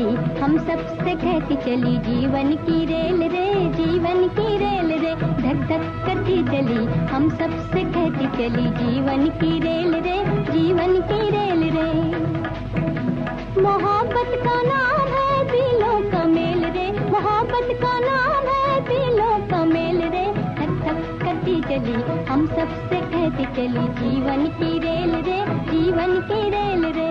हम सबसे कहती चली, जीवन की रेल रे, जीवन की रेल रे, धक धक करती चली, हम सबसे कहती चली, जीवन की रेल रे, जीवन की रेल रे। मोहब्बत का नाम है दिलों का मेल रे, मोहब्बत का नाम है दिलों का मेल रे, धक धक करती चली, हम सबसे कहती चली, जीवन की रेल रे, जीवन की रेल रे।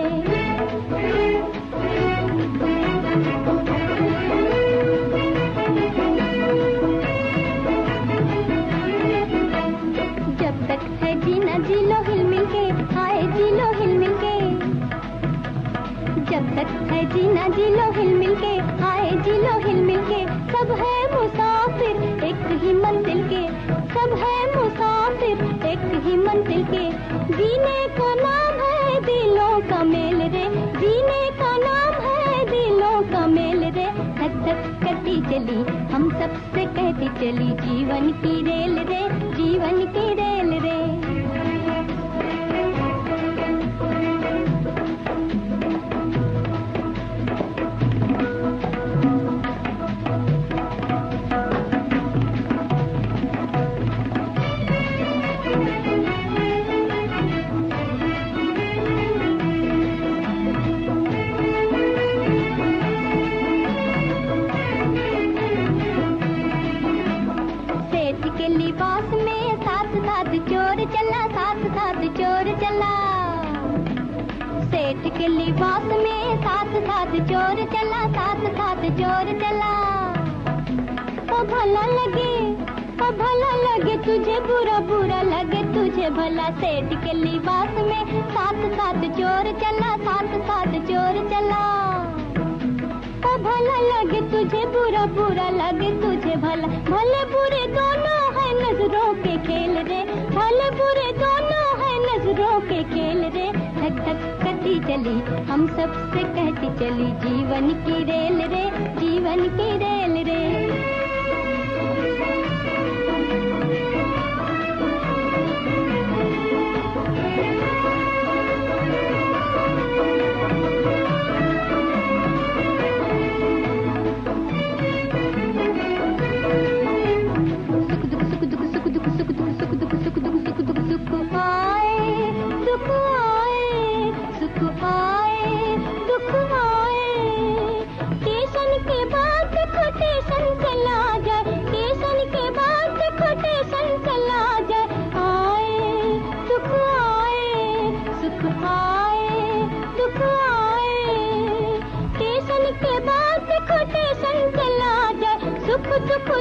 जब तक है जीना जी लो हिल मिल के, हाय जी लो हिल मिल के, जब तक है जीना जी लो हिल मिल के, हाय जी लो हिल मिल के, सब है मुसाफिर एक ही मंजिल के, सब है मुसाफिर एक ही मंजिल के, जीने का नाम है दिलों का मेल रे, जीने का नाम है दिलों का मेल रे, धक धक करती चली, हम सबसे कहती चली, जीवन की रेल रे, जीवन की रेल रे। लिबास में साथ साथ चोर चला, साथ साथ चोर चला, सेठ के लिबास में साथ साथ चोर चला, साथ साथ चोर चला। ओ भला लगे तुझे, बुरा बुरा लगे तुझे भला, सेठ के लिबास में साथ साथ चोर चला, साथ साथ चोर चला। ओ भला लगे तुझे, बुरा बुरा लगे तुझे भला, भले बुरे दोनों है नजरों के खेल रे, भले बुरे दोनों है नजरों के खेल रे, धक धक करती चली, हम सबसे कहती चली, जीवन की रेल रे, जीवन की रेल रे। सुख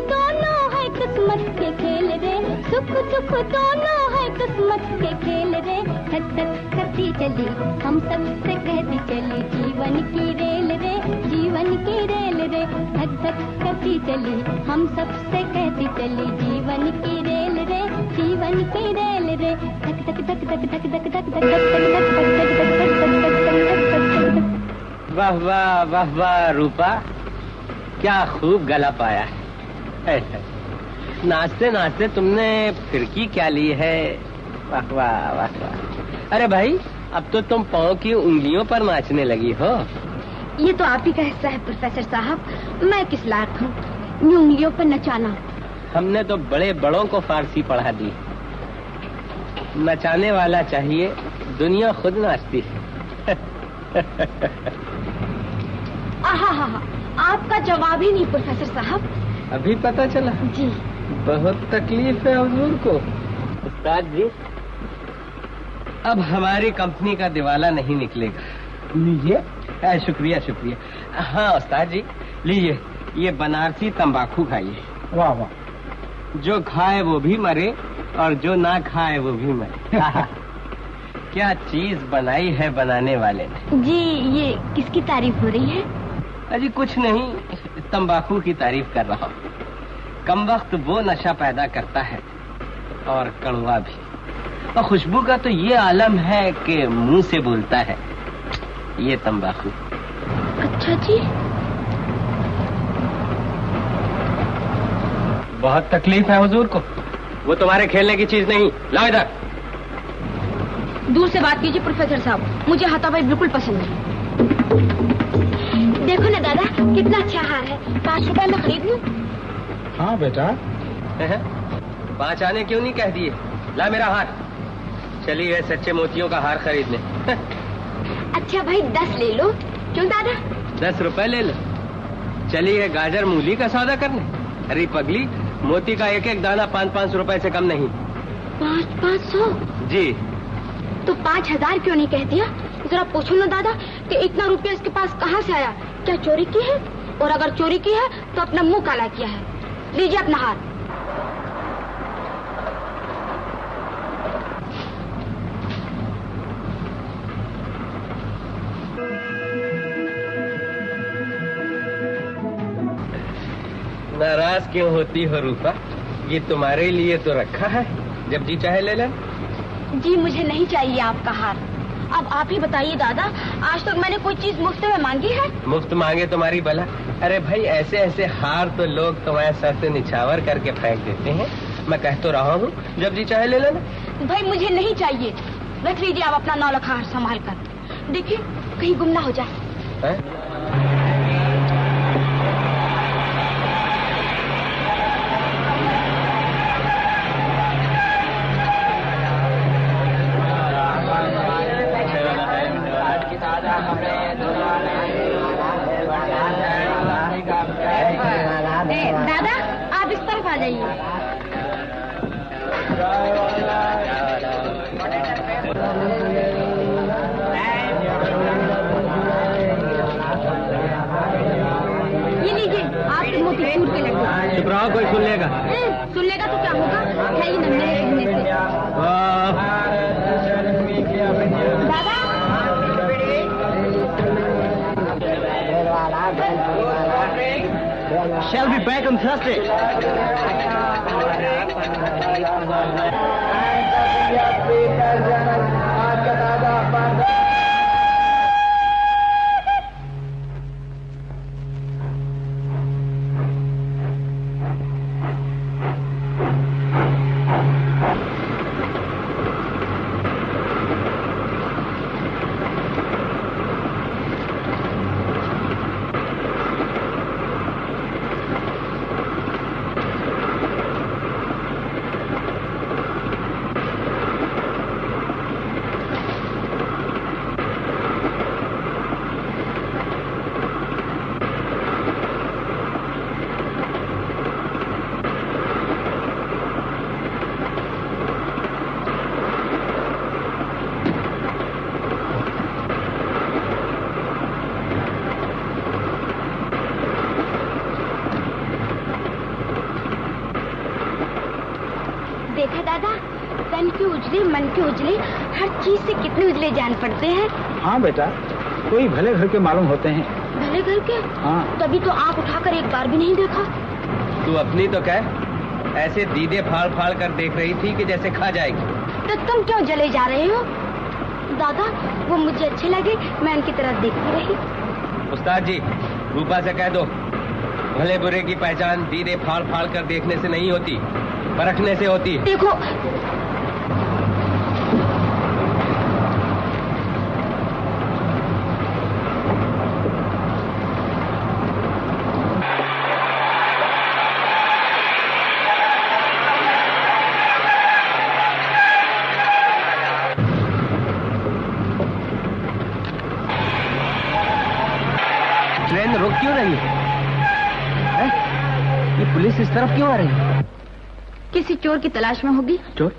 दोनों है किस्मत के खेल रे, सुख दुख दोनों है किस्मत के खेल रे, धक धक करती चली, हम सबसे कहती चली, जीवन की रेल रे, जीवन की रेल रे, धक धक करती चली, हम सबसे कहती चली, जीवन की रेल रे, जीवन की रेल रे, धक धक धक धक धक धक धक धक धक। वाह वाह वाह वाह रूपा, क्या खूब गला पाया है। नाचते नाचते तुमने फिरकी क्या ली है, वाह वाह वाह वाह। अरे भाई, अब तो तुम पाँव की उंगलियों पर नाचने लगी हो। ये तो आप ही का हिस्सा है प्रोफेसर साहब, मैं किस लायक हूँ इन उंगलियों पर नचाना। हमने तो बड़े बड़ों को फारसी पढ़ा दी, नचाने वाला चाहिए, दुनिया खुद नाचती है। आहा, आपका जवाब ही नहीं प्रोफेसर साहब। अभी पता चला जी। बहुत तकलीफ है हुजूर को। उस्ताद जी, अब हमारी कंपनी का दिवाला नहीं निकलेगा। लीजिए। शुक्रिया शुक्रिया। हाँ उस्ताद जी, लीजिए, ये बनारसी तंबाकू खाइए। वाह वाह। जो खाए वो भी मरे और जो ना खाए वो भी मरे। क्या चीज बनाई है बनाने वाले ने। जी, ये किसकी तारीफ हो रही है? अजी कुछ नहीं, तंबाकू की तारीफ कर रहा हूँ। कम वक्त वो नशा पैदा करता है और कड़वा भी, और खुशबू का तो ये आलम है कि मुंह से बोलता है, ये तंबाकू। अच्छा जी। बहुत तकलीफ है हुजूर को। वो तुम्हारे खेलने की चीज नहीं, लाओ इधर। दूर से बात कीजिए प्रोफेसर साहब, मुझे हाथापाई बिल्कुल पसंद नहीं। देखो ना दादा, कितना अच्छा हार है। 5 रुपए में खरीद लूं? हाँ बेटा। 5 आने क्यों नहीं कह दिए? ला मेरा हार। चली गए सच्चे मोतियों का हार खरीदने। अच्छा भाई 10 ले लो। क्यों दादा? 10 रुपए ले लो। चली है गाजर मूली का सौदा करने। अरे पगली, मोती का एक एक दाना 500 रुपए से कम नहीं। 500? जी। तो 5000 क्यों नहीं कह दिया? जरा पूछो ना दादा कि इतना रुपया इसके पास कहाँ से आया? क्या चोरी की है? और अगर चोरी की है तो अपना मुंह काला किया है। लीजिए अपना हार। नाराज क्यों होती हो रूपा? ये तुम्हारे लिए तो रखा है, जब जी चाहे ले ले। जी मुझे नहीं चाहिए आपका हार। अब आप ही बताइए दादा, आज तक मैंने कोई चीज मुफ्त में मांगी है? मुफ्त मांगे तुम्हारी भला। अरे भाई, ऐसे ऐसे हार तो लोग तुम्हारे सर से निछावर करके फेंक देते हैं। मैं कह तो रहा हूँ, जब जी चाहे ले लेना। भाई मुझे नहीं चाहिए। रख लीजिए आप अपना 9 लाख हार संभाल कर। देखिए कहीं गुम ना हो जाए। दादा आप इस तरफ आ जाइए। ये लीजिए आपके मोतीचूर के लड्डू। चुप रहो, कोई सुन लेगा। सुन लेगा तो क्या होगा? है ही ना मेरे कहने से। दादा Shall be back on Thursday. देखा दादा, तन के उजले मन के उजले, हर चीज से कितने उजले जान पड़ते हैं। हाँ बेटा, कोई भले घर के मालूम होते हैं। भले घर के? हाँ। तभी तो आंख उठाकर एक बार भी नहीं देखा। तू अपनी तो कह, ऐसे दीदे फाड़ फाड़ कर देख रही थी कि जैसे खा जाएगी। तो तुम क्यों जले जा रहे हो? दादा वो मुझे अच्छे लगे, मैं उनकी तरफ देखती रही। उस्ताद जी, रूपा से कह दो, भले बुरे की पहचान दीदे फाड़ फाड़ कर देखने से नहीं होती, परखने से होती है। देखो ट्रेन रुक क्यों रही है? ये पुलिस इस तरफ क्यों आ रही है? किसी चोर की तलाश में होगी। चोर?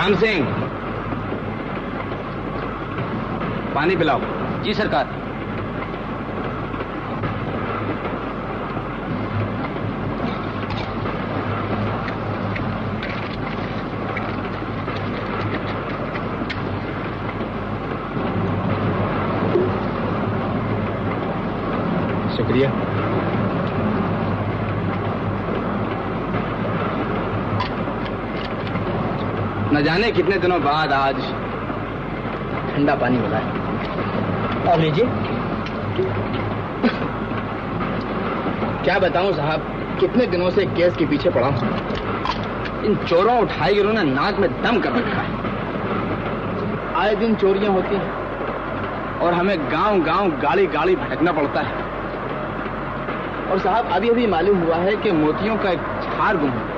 राम सिंह, पानी पिलाओ। जी सरकार। शुक्रिया। न जाने कितने दिनों बाद आज ठंडा पानी मिला है। और लीजिए। क्या बताऊं साहब, कितने दिनों से केस के पीछे पड़ा हूं। इन चोरों उठाईगिरों ने नाक में दम कर रखा है। आए दिन चोरियां होती हैं और हमें गांव गांव गाड़ी गाड़ी भटकना पड़ता है। और साहब अभी अभी मालूम हुआ है कि मोतियों का एक हार गुम है।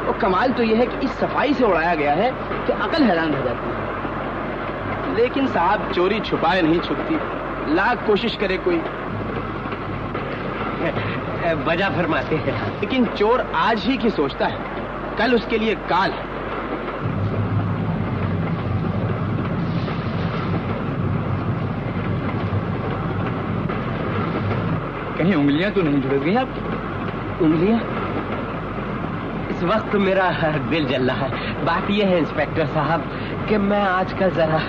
और कमाल तो यह है कि इस सफाई से उड़ाया गया है कि अकल हैरान रह जाती है। लेकिन साहब चोरी छुपाए नहीं छुपती, लाख कोशिश करे कोई। वजह फरमाते हैं। लेकिन चोर आज ही की सोचता है, कल उसके लिए काल है। कहीं उंगलियां तो नहीं झुलस गई आपकी? उंगलियां? इस वक्त मेरा दिल जल रहा है। बात यह है इंस्पेक्टर साहब कि मैं आजकल जरा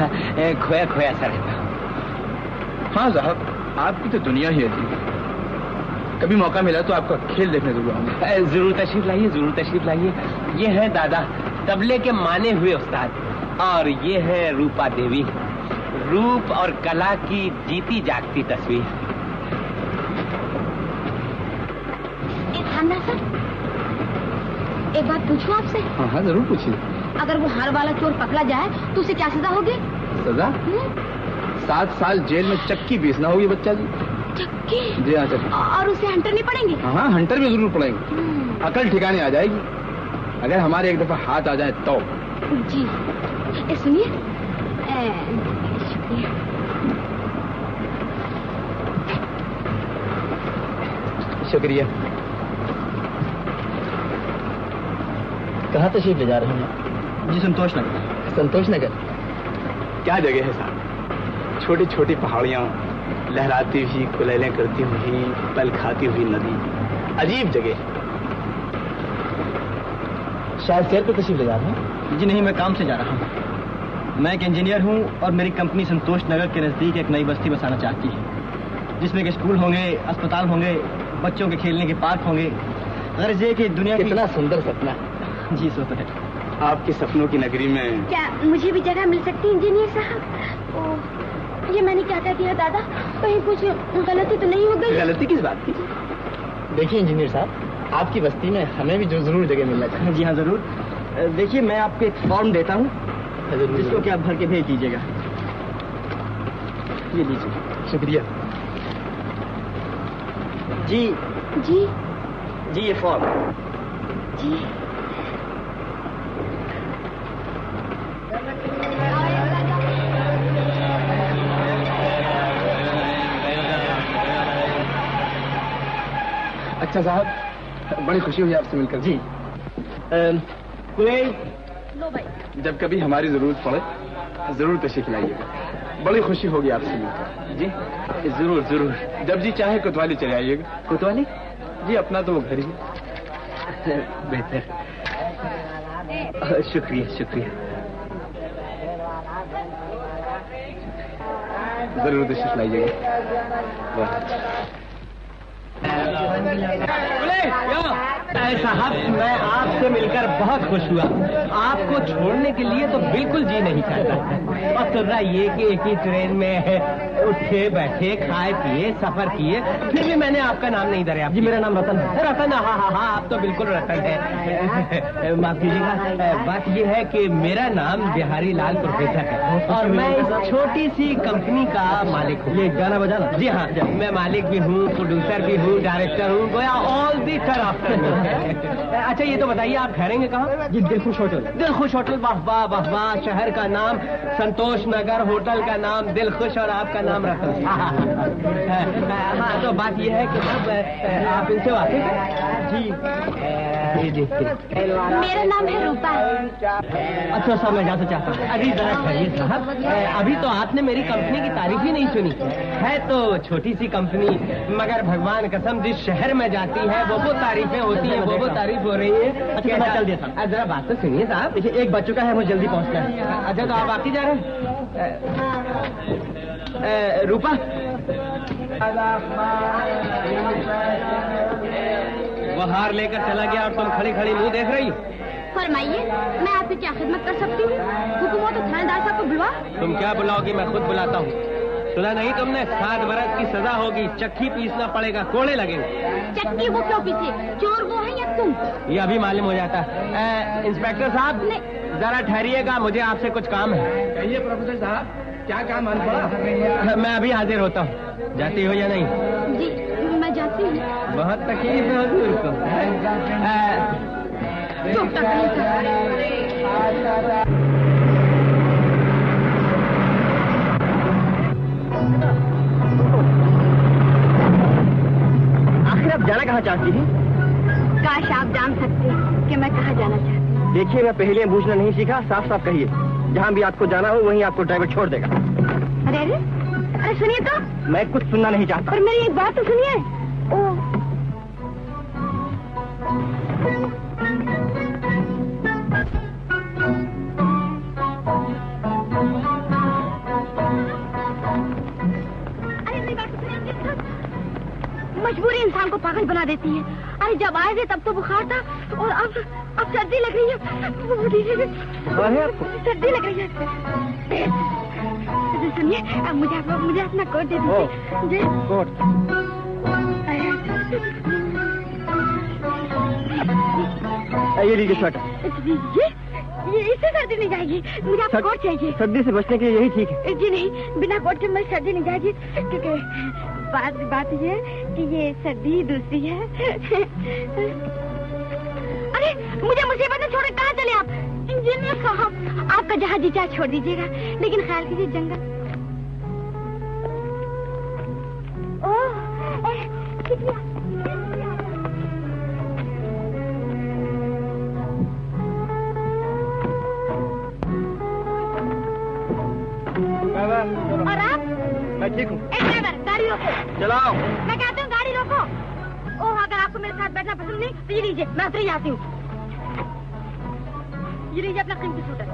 खोया खोया सा रहता हूँ। हाँ साहब, आपकी तो दुनिया ही अजीब है। कभी मौका मिला तो आपका खेल देखने जरूर आऊंगा। जरूर तशरीफ लाइए, जरूर तशरीफ लाइए। ये है दादा, तबले के माने हुए उस्ताद, और ये है रूपा देवी, रूप और कला की जीती जागती तस्वीर। सर, एक बात पूछूं आपसे? हाँ हाँ जरूर पूछिए। अगर वो हार वाला चोर पकड़ा जाए तो उसे क्या सजा होगी? सजा? 7 साल जेल में चक्की बीसना होगी बच्चा जी। चक्की? जी हाँ चक्की। और उसे हंटर नहीं पड़ेंगे? हाँ हंटर भी जरूर पड़ेंगे। अकल ठिकाने आ जाएगी अगर हमारे एक दफा हाथ आ जाए तो। जी सुनिए, शुक्रिया। शुक्रिया। कहाँ तशरीफ ले जा रहे हैं? जी संतोष नगर। संतोष नगर क्या जगह है साहब? छोटी छोटी पहाड़ियाँ, लहराती हुई कुलेलें करती हुई पल खाती हुई नदी, अजीब जगह। शायद शहर पर तशरीफ ले जा रहे हैं? जी नहीं, मैं काम से जा रहा हूँ। मैं एक इंजीनियर हूँ और मेरी कंपनी संतोष नगर के नजदीक एक नई बस्ती बसाना चाहती है, जिसमें के स्कूल होंगे, अस्पताल होंगे, बच्चों के खेलने के पार्क होंगे। गर्ज ये कि दुनिया कितना सुंदर सपना। जी सो तो है। आपके सपनों की नगरी में क्या मुझे भी जगह मिल सकती है इंजीनियर साहब? ये मैंने क्या कह दिया दादा? कहीं कुछ गलती तो नहीं हो गई? गलती किस बात की? देखिए इंजीनियर साहब, आपकी बस्ती में हमें भी जरूर जगह मिलना चाहिए। जी हाँ जरूर। देखिए मैं आपको एक फॉर्म देता हूँ जिसको कि आप भर के भेज दीजिएगा। ये लीजिए। शुक्रिया। जी जी जी ये फॉर्म। जी अच्छा साहब, बड़ी खुशी हुई आपसे मिलकर। जी लो भाई। जब कभी हमारी जरूरत पड़े जरूर तशरीफ लाइएगा। बड़ी खुशी होगी आपसे मिलकर। जी जरूर जरूर। जब जी चाहे कोतवाली चले आइएगा। कोतवाली? जी अपना तो वो घर ही है। बेहतर। शुक्रिया शुक्रिया। जरूर तशरीफ लाइएगा। साहब मैं आपसे मिलकर बहुत खुश हुआ। आपको छोड़ने के लिए तो बिल्कुल जी नहीं करता। और सुन रहा ये कि एक ही ट्रेन में उठे बैठे खाए पिए सफर किए, फिर भी मैंने आपका नाम नहीं धरा। जी मेरा नाम रतन है। रतन? हाँ हाँ हाँ, आप तो बिल्कुल रतन है। माफ कीजिएगा, बात ये है कि मेरा नाम बिहारी लाल प्रोफेसर है और मैं इस छोटी सी कंपनी का मालिक हूँ। ये गाना बजाना? जी हाँ, मैं मालिक भी हूँ, प्रोड्यूसर भी हूँ, डायरेक्टर हूँ, गोया ऑल दी आफ्टर। अच्छा ये तो बताइए आप ठहरेंगे कहाँ? जी दिलखुश होटल। दिलखुश होटल? वाह वाह वाह वाह। शहर का नाम संतोष नगर, होटल का नाम दिलखुश और आपका नाम रतन। हाँ तो बात यह है कि आप इनसे वाकिफ हैं? जी जी जी। मेरा नाम है रूपा। अच्छा साहब, मैं जाना चाहता हूँ। अभी जरा ठहरिए साहब, अभी तो आपने मेरी कंपनी की तारीफ ही नहीं सुनी। है तो छोटी सी कंपनी, मगर भगवान कसम जिस शहर में जाती है वो तारीफें होती हैं, वो तारीफ हो रही है। अच्छा मैं चल देता हूँ। जरा बात तो सुनिए साहब, देखिए एक बज चुका है, मुझे जल्दी पहुँचना है। अच्छा तो आप आती जा रहे हैं? रूपा, वो हार लेकर चला गया और तुम खड़ी खड़ी मुंह देख रही। फरमाइए, मैं आपकी क्या खिदमत कर सकती हूँ? हुक्म हो तो थानेदार साहब को बुलवा। तुम क्या बुलाओगी, मैं खुद बुलाता हूँ। सुना नहीं तुमने, 7 बरस की सजा होगी, चक्की पीसना पड़ेगा, कोड़े लगेंगे। चक्की वो क्यों पीछे? चोर वो है या तुम? ये अभी मालूम हो जाता है। इंस्पेक्टर साहब, जरा ठहरिएगा, मुझे आपसे कुछ काम है। कहिए प्रोफेसर साहब, क्या काम आन पड़ा? मैं अभी हाजिर होता हूँ। जाती हो या नहीं? जी मैं जाती हूँ। बहुत तकलीफ है हुजूर को। चुप आखिर आप जाना कहाँ चाहती हैं? काश आप जान सकते कि मैं कहाँ जाना चाहती हूँ। देखिए, मैं पहले बूझना नहीं सीखा, साफ साफ कहिए। जहाँ भी आपको जाना हो वहीं आपको ड्राइवर छोड़ देगा। अरे अरे अरे सुनिए तो। मैं कुछ सुनना नहीं चाहता। पर मेरी एक बात तो सुनिए। ओह मजबूरी इंसान को पागल बना देती है। अरे जब आए थे तब तो बुखार था और अब सर्दी लग रही है। सर्दी लग रही है। सुनिए, मुझे अपना कोट दे दीजिए। कोट? ये लीजिए स्वेटर। ये इससे सर्दी नहीं जाएगी। मुझे आपका कोट चाहिए। सर्दी से बचने के लिए यही ठीक है। जी नहीं, बिना कोट के मैं सर्दी नहीं जाएगी, क्योंकि बात ये कि ये सर्दी दूसरी है। अरे मुझे मुसीबत में छोड़े कहाँ चले आप? इंजीनियर साहब, आपका जहाज जी चाहे छोड़ दीजिएगा, लेकिन ख्याल कीजिए जंगल। और आप? मैं ठीक हूँ। ड्राइवर, गाड़ी रोको। चलाओ। मैं कहती हूँ गाड़ी रोको। ओह, अगर आपको मेरे साथ बैठना पसंद नहीं तो ये लीजिए, मैं उतर ही आती हूँ। ये लीजिए अपना कीमती सूटर।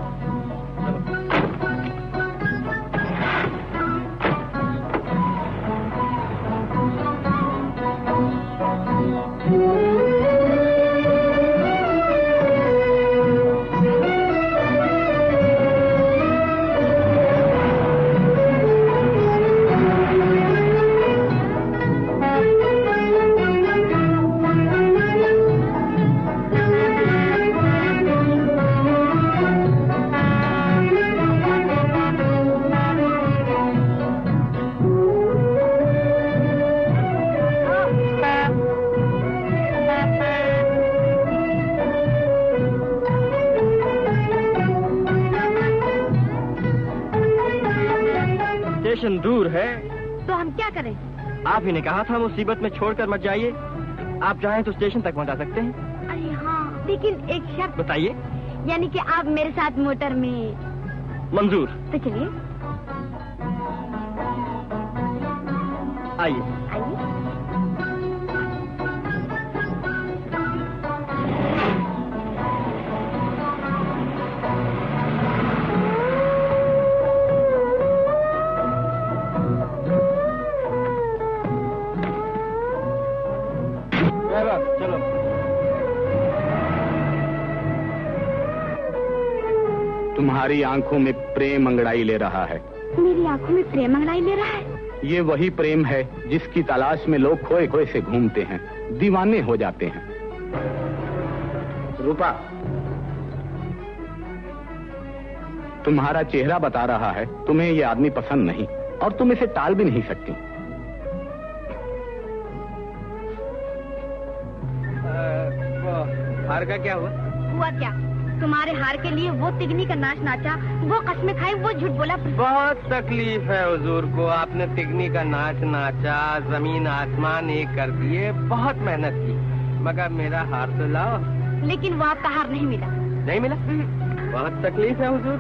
स्टेशन दूर है तो हम क्या करें? आप ही ने कहा था मुसीबत में छोड़कर मत जाइए। आप चाहें तो स्टेशन तक पहुंचा सकते हैं। अरे हाँ, लेकिन एक शर्त। बताइए। यानी कि आप मेरे साथ मोटर में। मंजूर। तो चलिए। आइए। चलो। तुम्हारी आंखों में प्रेम अंगड़ाई ले रहा है। मेरी आंखों में प्रेम अंगड़ाई ले रहा है? ये वही प्रेम है जिसकी तलाश में लोग खोए खोए से घूमते हैं, दीवाने हो जाते हैं। रूपा, तुम्हारा चेहरा बता रहा है तुम्हें ये आदमी पसंद नहीं, और तुम इसे टाल भी नहीं सकती। हार का क्या हुआ? हुआ क्या? तुम्हारे हार के लिए वो तिगनी का नाच नाचा, वो कस्में खाई, वो झूठ बोला। बहुत तकलीफ है हुजूर को। आपने तिगनी का नाच नाचा, जमीन आसमान एक कर दिए, बहुत मेहनत की, मगर मेरा हार तो लाओ। लेकिन वो आपका हार नहीं मिला। नहीं मिला? बहुत तकलीफ है हुजूर।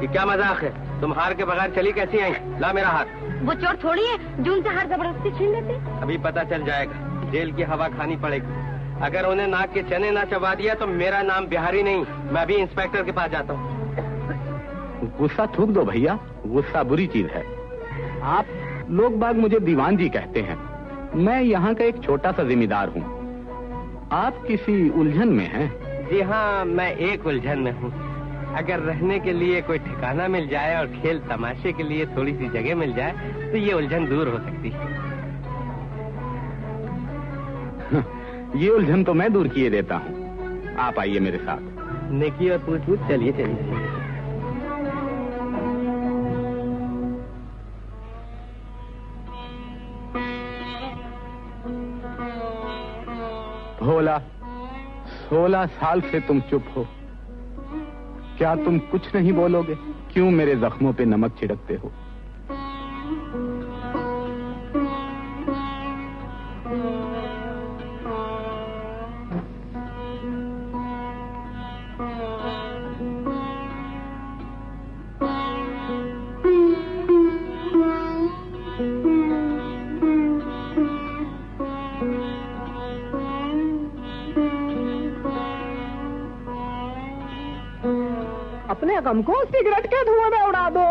ये क्या मजाक है? तुम हार के बगैर चली कैसी आई? ला मेरा हार। वो चोर थोड़ी है जो उनसे हार जबरदस्ती छीन लेते। अभी पता चल जाएगा, जेल की हवा खानी पड़ेगी। अगर उन्हें नाक के चने ना चबा दिया तो मेरा नाम बिहारी नहीं, मैं अभी इंस्पेक्टर के पास जाता हूँ। गुस्सा थूक दो भैया, गुस्सा बुरी चीज है। आप लोग बाग मुझे दीवान जी कहते हैं, मैं यहाँ का एक छोटा सा जिम्मेदार हूँ। आप किसी उलझन में हैं? जी हाँ, मैं एक उलझन में हूँ। अगर रहने के लिए कोई ठिकाना मिल जाए और खेल तमाशे के लिए थोड़ी सी जगह मिल जाए तो ये उलझन दूर हो सकती है। ये उलझन तो मैं दूर किए देता हूँ। आप आइए मेरे साथ। नेकी और पूछ-पूछ, चलिए चलिए। भोला, 16 साल से तुम चुप हो। क्या तुम कुछ नहीं बोलोगे? क्यों मेरे जख्मों पे नमक छिड़कते हो? अपने गम को सिगरेट के धुएं में उड़ा दो।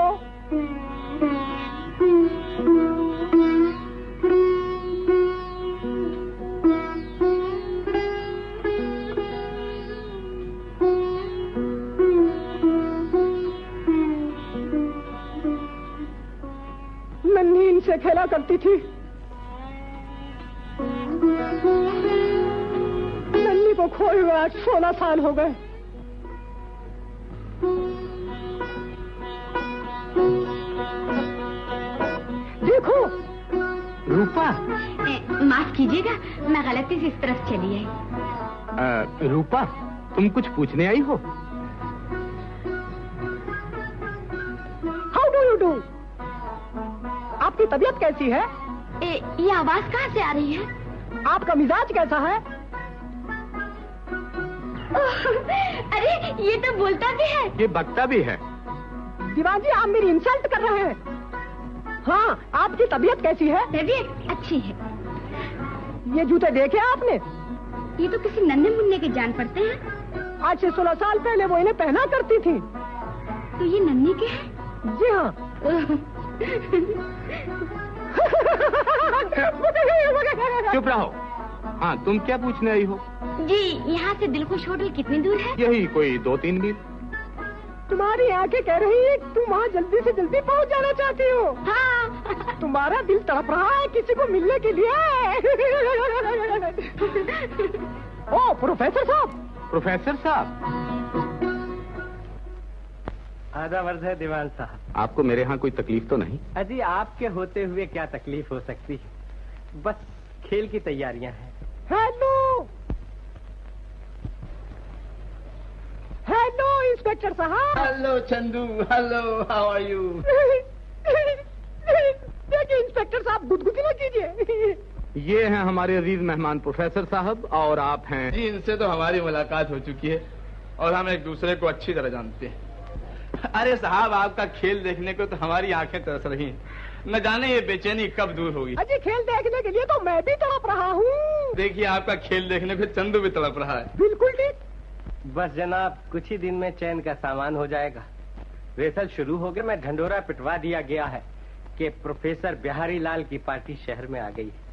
नन्ही इनसे खेला करती थी। नन्ही को खोए हुए आज 16 साल हो गए। देखो रूपा। माफ कीजिएगा, मैं गलती से इस तरफ चली आई। रूपा, तुम कुछ पूछने आई हो? How do you do? आपकी तबीयत कैसी है? ये आवाज कहाँ से आ रही है? आपका मिजाज कैसा है? अरे ये तो बोलता भी है। ये बकता भी है। दीवान जी, आप मेरी इंसल्ट कर रहे हैं। हाँ, आपकी तबीयत कैसी है? तबीयत अच्छी है। ये जूते देखे आपने? ये तो किसी नन्हे मुन्ने के जान पड़ते हैं। आज से 16 साल पहले वो इन्हें पहना करती थी। तो ये नन्ही के हैं? जी हाँ। चुप रहो। हाँ, तुम क्या पूछने आई हो? जी, यहाँ से दिलखुश होटल कितनी दूर है? यही कोई 2-3 मील। तुम्हारी आंखें कह रही है तुम वहाँ जल्दी से जल्दी पहुँच जाना चाहती हो। हाँ। तुम्हारा दिल तड़प रहा है किसी को मिलने के लिए। ओ प्रोफेसर साहब। प्रोफेसर साहब। आधा वर्ष है दीवान साहब। आपको मेरे यहाँ कोई तकलीफ तो नहीं? अजी, आपके होते हुए क्या तकलीफ हो सकती है? बस खेल की तैयारियां हैं। हेलो हेलो इंस्पेक्टर साहब। Hello Chandu, hello, how are you? देखिए इंस्पेक्टर साहब, गुदगुदी न कीजिए। ये हैं हमारे अजीज मेहमान प्रोफेसर साहब, और आप हैं? जी, इनसे तो हमारी मुलाकात हो चुकी है और हम एक दूसरे को अच्छी तरह जानते हैं। अरे साहब, आपका खेल देखने को तो हमारी आंखें तरस रही हैं। न जाने ये बेचैनी कब दूर होगी। अजी, खेल देखने के लिए तो मैं भी तड़प रहा हूँ। देखिए, आपका खेल देखने पे चंदू भी तड़प रहा है। बिल्कुल ठीक। बस जनाब, कुछ ही दिन में चैन का सामान हो जाएगा। रेसल शुरू हो गया, मैं ढंढोरा पिटवा दिया गया है कि प्रोफेसर बिहारी लाल की पार्टी शहर में आ गई है।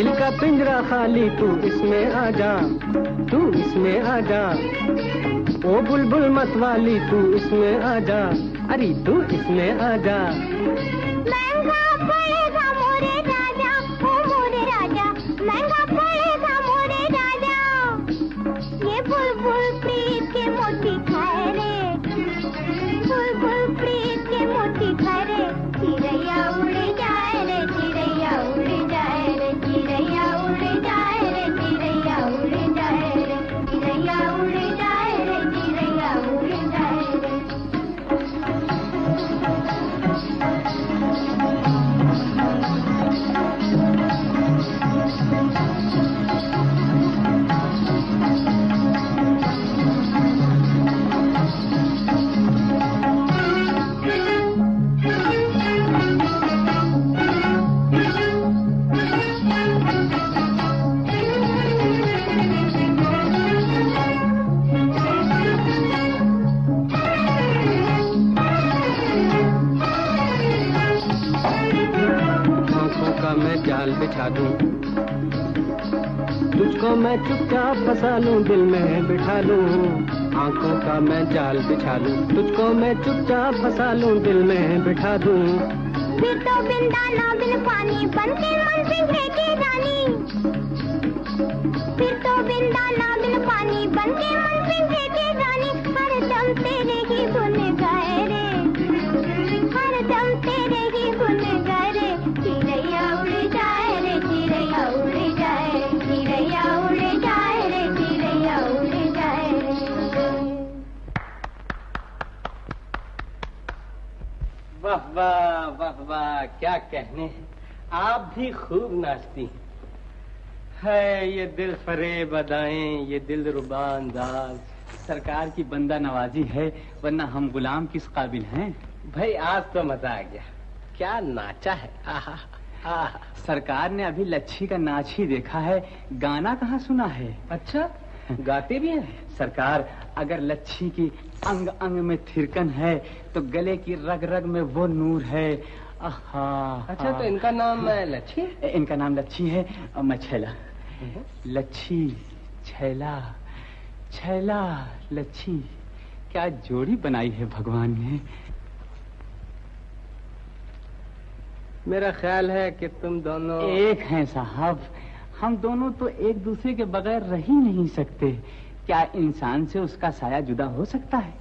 दिल का पिंजरा खाली, तू इसमें आ जा, तू इसमें आ जा। ओ बुलबुल मत वाली, तू इसमें आ जा, अरे तू इसमें आ जा। महंगा पड़ेगा मोरे राजा, ओ मोरे राजा, महंगा पड़ेगा मोरे राजा। ये बुलबुल प्रीत के मोती खाए रे, बुलबुल प्रीत के मोती खाए रे। चिड़ैया उड़ जाए रे, चिड़ैया उड़ जाए रे, चिड़ैया उड़ जाए रे, चिड़ैया उड़ जाए रे, चिड़ैया उड़ जाए रे, चिड़ैया उड़ जाए रे। जाल बिछा दूं, तुझको मैं चुपचाप फंसा लूं, दिल में बिठा लूं। आंखों का मैं जाल बिछा लूं, तुझको मैं चुपचाप फंसा लूं, दिल में बिठा दूं। फिर तो बिंदा ना बिन पानी बन के मन पिंजरे की रानी, फिर तो बिंदा ना बिन पानी बन के मन पिंजरे की रानी। हर दम तेरे ही गुन गाए रे, हर दम तेरे ही गुन गाए रे। चिड़ैया उड़ जाए रे, चिड़ैया उड़ जाए, चिड़ैया उड़ जाए रे, चिड़ैया उड़ जाए रे। वाह वाह वाह वाह, क्या कहने, आप भी खूब नाचती है। ये दिल फरेब अदाएं, ये दिल रुबा अंदाज। सरकार की बंदा नवाजी है, वरना हम गुलाम किस काबिल हैं। भाई आज तो मजा आ गया, क्या नाचा है। आहा आहा। सरकार ने अभी लच्छी का नाच ही देखा है, गाना कहाँ सुना है। अच्छा, गाते भी हैं। सरकार, अगर लच्छी की अंग अंग में थिरकन है तो गले की रग रग में वो नूर है। आहा। अच्छा, तो इनका नाम लच्छी? इनका नाम लच्छी है और मैं छैला। लच्छी छैला, छैला लच्छी, क्या जोड़ी बनाई है भगवान ने। मेरा ख्याल है कि तुम दोनों एक हैं साहब। हम दोनों तो एक दूसरे के बगैर रह ही नहीं सकते। क्या इंसान से उसका साया जुदा हो सकता है?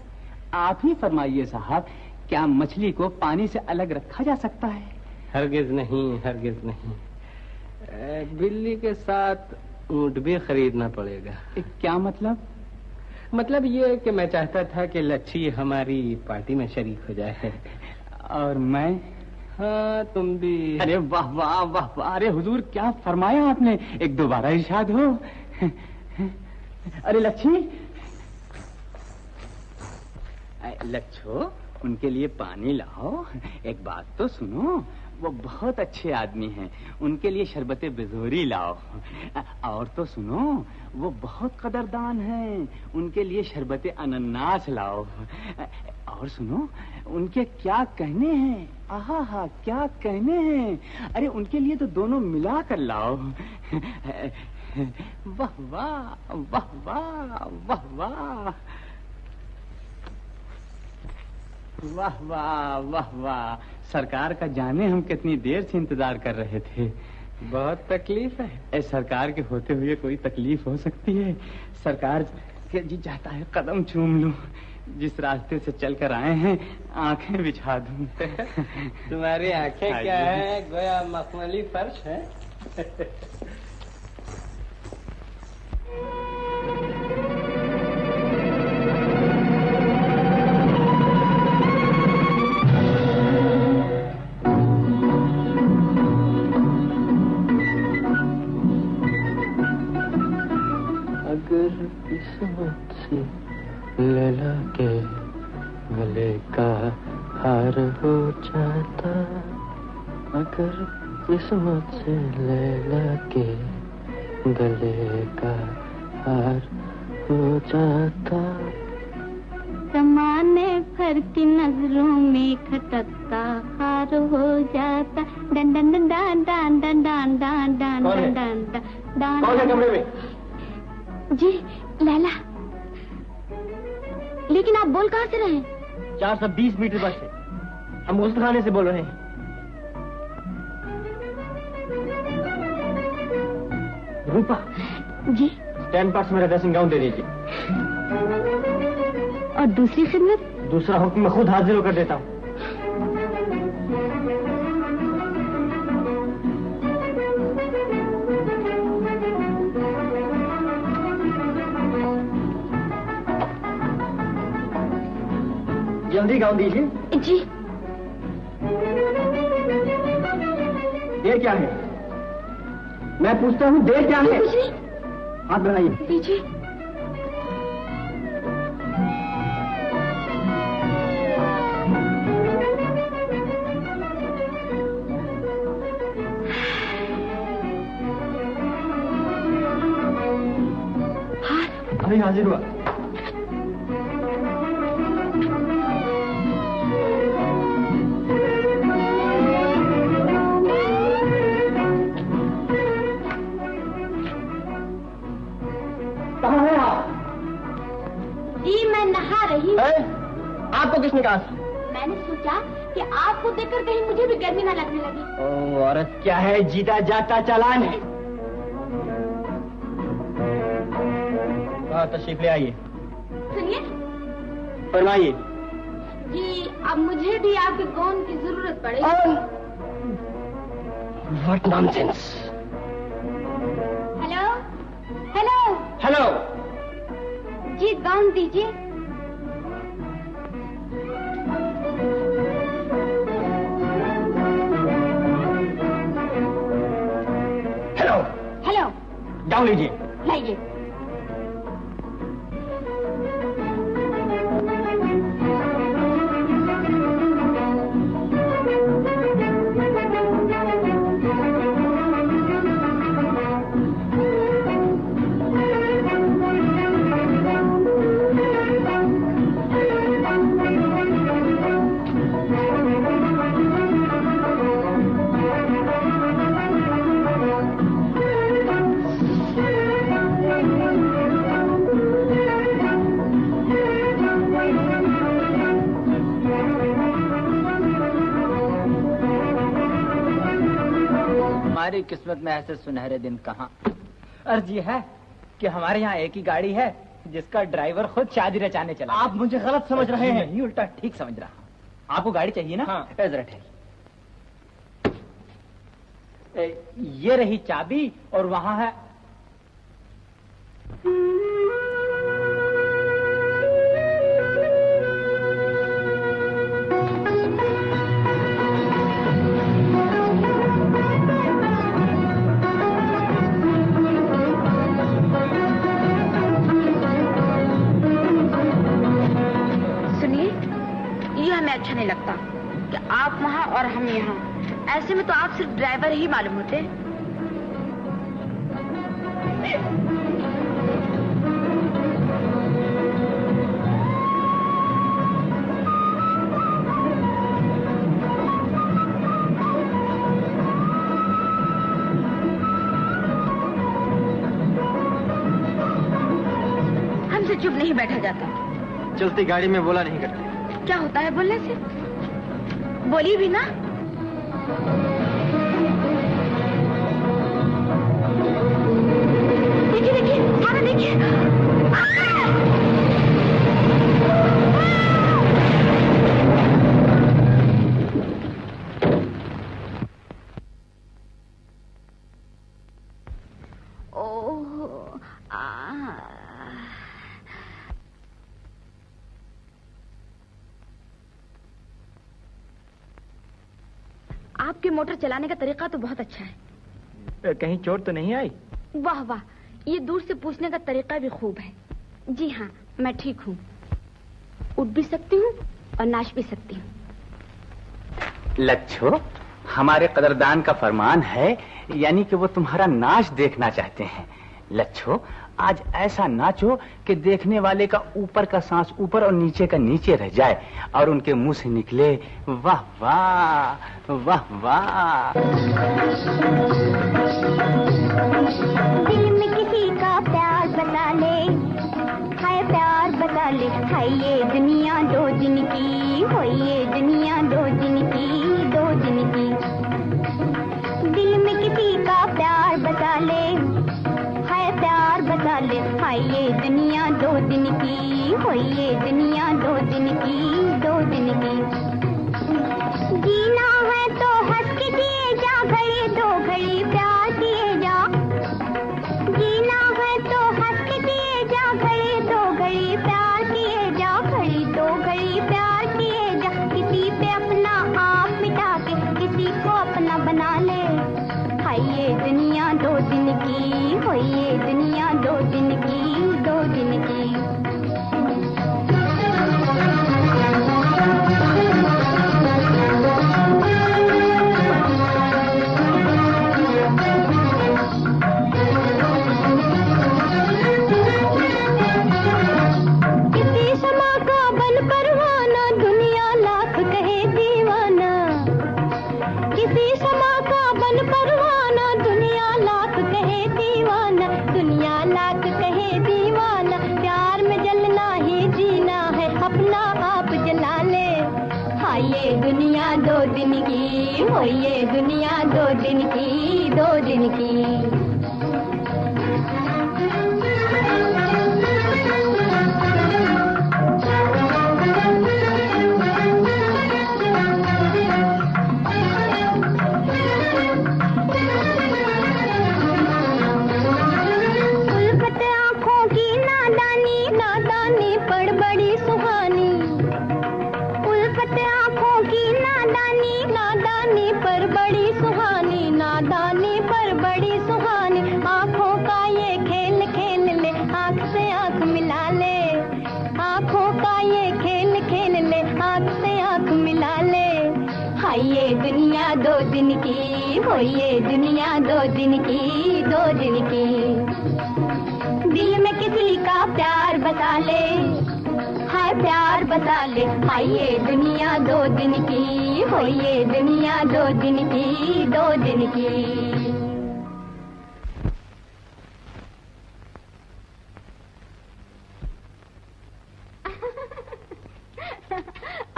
आप ही फरमाइए साहब, क्या मछली को पानी से अलग रखा जा सकता है? हरगिज नहीं, हरगिज नहीं। बिल्ली के साथ ऊंट भी खरीदना पड़ेगा। क्या मतलब? मतलब ये कि मैं चाहता था कि लच्छी हमारी पार्टी में शरीक हो जाए। और मैं? हाँ, तुम भी। अरे वाह वाह वाह वाह, अरे हुजूर क्या फरमाया आपने, एक दोबारा इरशाद हो। अरे लच्छी, लच्छो उनके लिए पानी लाओ। एक बात तो सुनो, वो बहुत अच्छे आदमी हैं, उनके लिए शरबत बिजोरी लाओ। और तो सुनो, वो बहुत कदरदान हैं, उनके लिए शरबत अनन्नास लाओ। और सुनो, उनके क्या कहने हैं, आहा हा क्या कहने हैं। अरे उनके लिए तो दोनों मिला कर लाओ। वाह वाह वाह वाह वाह वाह वाह वाह वाह वाह। सरकार का जाने हम कितनी देर से इंतजार कर रहे थे। बहुत तकलीफ है। सरकार के होते हुए कोई तकलीफ हो सकती है? सरकार के जी चाहता है कदम चूम लूं, जिस रास्ते से चल कर आए हैं आंखें बिछा दूं। तुम्हारी आंखें क्या है, गोया मखमली फर्श है। अगर किस्मत से लैला के गले का हार हो जाता, अगर किस्मत से लैला के गले का हार हो जाता। समाने नजर की नजरों में खटकता हार हो जाता। Done done done done done done done done done done done done. कौन है कमरे में? जी लैला। लेकिन आप बोल कहाँ से रहे हैं? 420 मीटर बस से। हम उस थाने से बोल रहे हैं। रूपा जी। स्टैंड पास मेरा ड्रेसिंग गाउन दे दीजिए। और दूसरी खिदमत? दूसरा हुक्म मैं खुद हाजिर होकर देता हूँ। जल्दी गाउन दीजिए। जी। देर क्या है? मैं पूछता हूँ देर क्या है? कुछ नहीं। हाथ बढ़ाइए। दीजिए। अभी हाजिर हुआ। आपको किसने कहा? मैंने सोचा कि आपको देखकर कहीं मुझे भी गर्मी न लगने लगी। ओ औरत क्या है, जीता जाता चालान है। तशरीफ ले आइए। सुनिए। फरमाइए। जी अब मुझे भी आपके गाउन की जरूरत पड़ेगी। What nonsense! Hello hello hello. जी गाउन दीजिए। हेलो हेलो गाउन लीजिए। लाइए। हमारी किस्मत में ऐसे सुनहरे दिन कहाँ। अर्ज ये है कि हमारे यहाँ एक ही गाड़ी है जिसका ड्राइवर खुद शादी रचाने चला। आप मुझे गलत समझ रहे हैं। नहीं, उल्टा ठीक समझ रहा हूँ। आपको गाड़ी चाहिए ना? हाँ। जरा ठहरिए। ये रही चाबी और वहाँ है। अच्छा नहीं लगता कि आप वहाँ और हम यहाँ। ऐसे में तो आप सिर्फ ड्राइवर ही मालूम होते। हमसे चुप नहीं बैठा जाता। चलती गाड़ी में बोला नहीं करते। क्या होता है बोलने से? बोली भी ना। देखिए देखिए, सामने देखिए। आपके मोटर चलाने का तरीका तो बहुत अच्छा है। कहीं चोट तो नहीं आई? वाह वाह, ये दूर से पूछने का तरीका भी खूब है। जी हाँ, मैं ठीक हूँ। उठ भी सकती हूँ और नाच भी सकती हूँ। लच्छो, हमारे कदरदान का फरमान है, यानी कि वो तुम्हारा नाच देखना चाहते हैं। लच्छो, आज ऐसा नाचो कि देखने वाले का ऊपर का सांस ऊपर और नीचे का नीचे रह जाए और उनके मुंह से निकले वाह वाह वाह वाह। दिल में किसी का प्यार बता ले, हाय प्यार बता ले, हाय ये दुनिया दो दिन की, हो ये दुनिया दो दिन की, दो दिन की। दिल में किसी का प्यार बता ले, हाय प्यार बता ले, हाय ये दुनिया दो दिन की, हो ये दुनिया दो दिन की, दो दिन की। जीना है तो हंस के जिए जा, घड़ी दो घड़ी प्यार किए जा। जीना है तो हंस के जिए जा, घड़ी दो घड़ी प्यार किए जा, घड़ी दो घड़ी प्यार किए जा। किसी पे अपना आप मिटा के किसी को अपना बना ले, हाय ये दुनिया दो दिन की, हो ये दुनिया दो दिन की, दो दिन की। दुनिया दो दिन की, हो ये दुनिया दो दिन की, दो दिन की। उल्फत आँखों की नादानी, नादानी पर बड़ी सुहानी। उल्फत आँखों की नादानी, नादानी पर बड़ी सुहानी, नादानी पर बड़ी सुहानी। आँखों का ये खेल खेल ले, आँख से आँख मिला ले। आँखों का ये खेल खेल ले, आँख से आँख मिला ले। हाय ये दुनिया दो दिन की, हो ये दुनिया दो दिन की, दो दिन की। दिल में किसी का प्यार बता ले, हाय प्यार बता ले, हाय ये दुनिया दो दिन की, हो ये दुनिया दो दिन की, दो दिन की।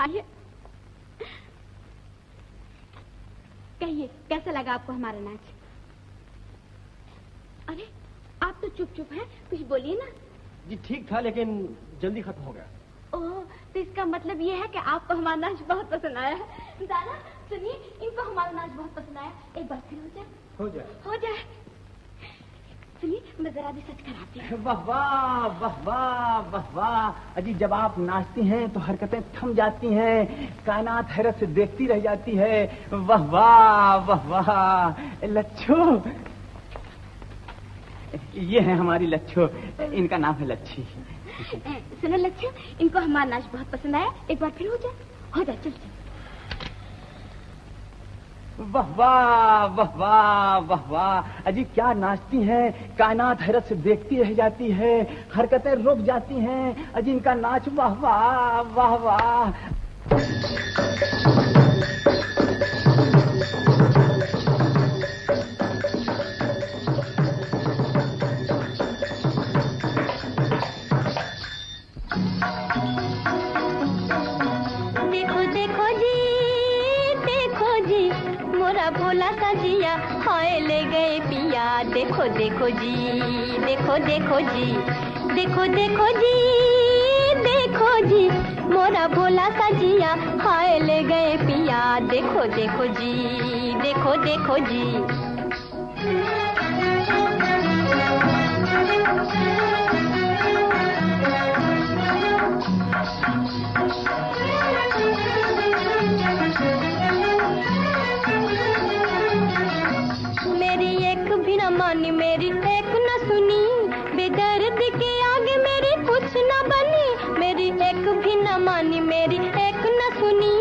आइए, कहिए कैसा लगा आपको हमारा नाच? अरे आप तो चुप चुप हैं, कुछ बोलिए ना। जी ठीक था लेकिन जल्दी खत्म हो गया। ओह, तो इसका मतलब ये है कि आपको हमारा नाच बहुत पसंद आया है। दादा सुनिए, इनको हमारा नाच बहुत पसंद आया। एक बार फिर हो जाए, हो जाए, हो जाए। सुनिए, मैं जरा भी सच कराती हूँ। वाह वाह वाह वाह वाह वाह। अजी जब आप नाचती हैं तो हरकतें थम जाती हैं, कायनात हैरत से देखती रह जाती है। वाह वाह वाह वाह। लच्छू, ये है हमारी लच्छू, इनका नाम है लच्छी। सुनो लच्छू, इनको हमारा नाच बहुत पसंद आया। एक बार फिर हो जाए, हो जाए, चल चल। वाह वाह वाह वाह वाह वाह। अजी क्या नाचती हैं, कायनात हैरत से देखती रह जाती है, हरकतें रुक जाती हैं। अजी इनका नाच वाह वाह वाह वाह। भोला सा जिया, हाय ले गए पिया। देखो देखो जी, देखो देखो जी, देखो देखो जी, देखो जी, मोरा भोला सा जिया, हाय ले गए पिया। देखो देखो जी, देखो देखो जी। मानी मेरी एक न सुनी, बेदर्द के आगे मेरी कुछ न बनी। मेरी एक भी न मानी, मेरी एक न सुनी,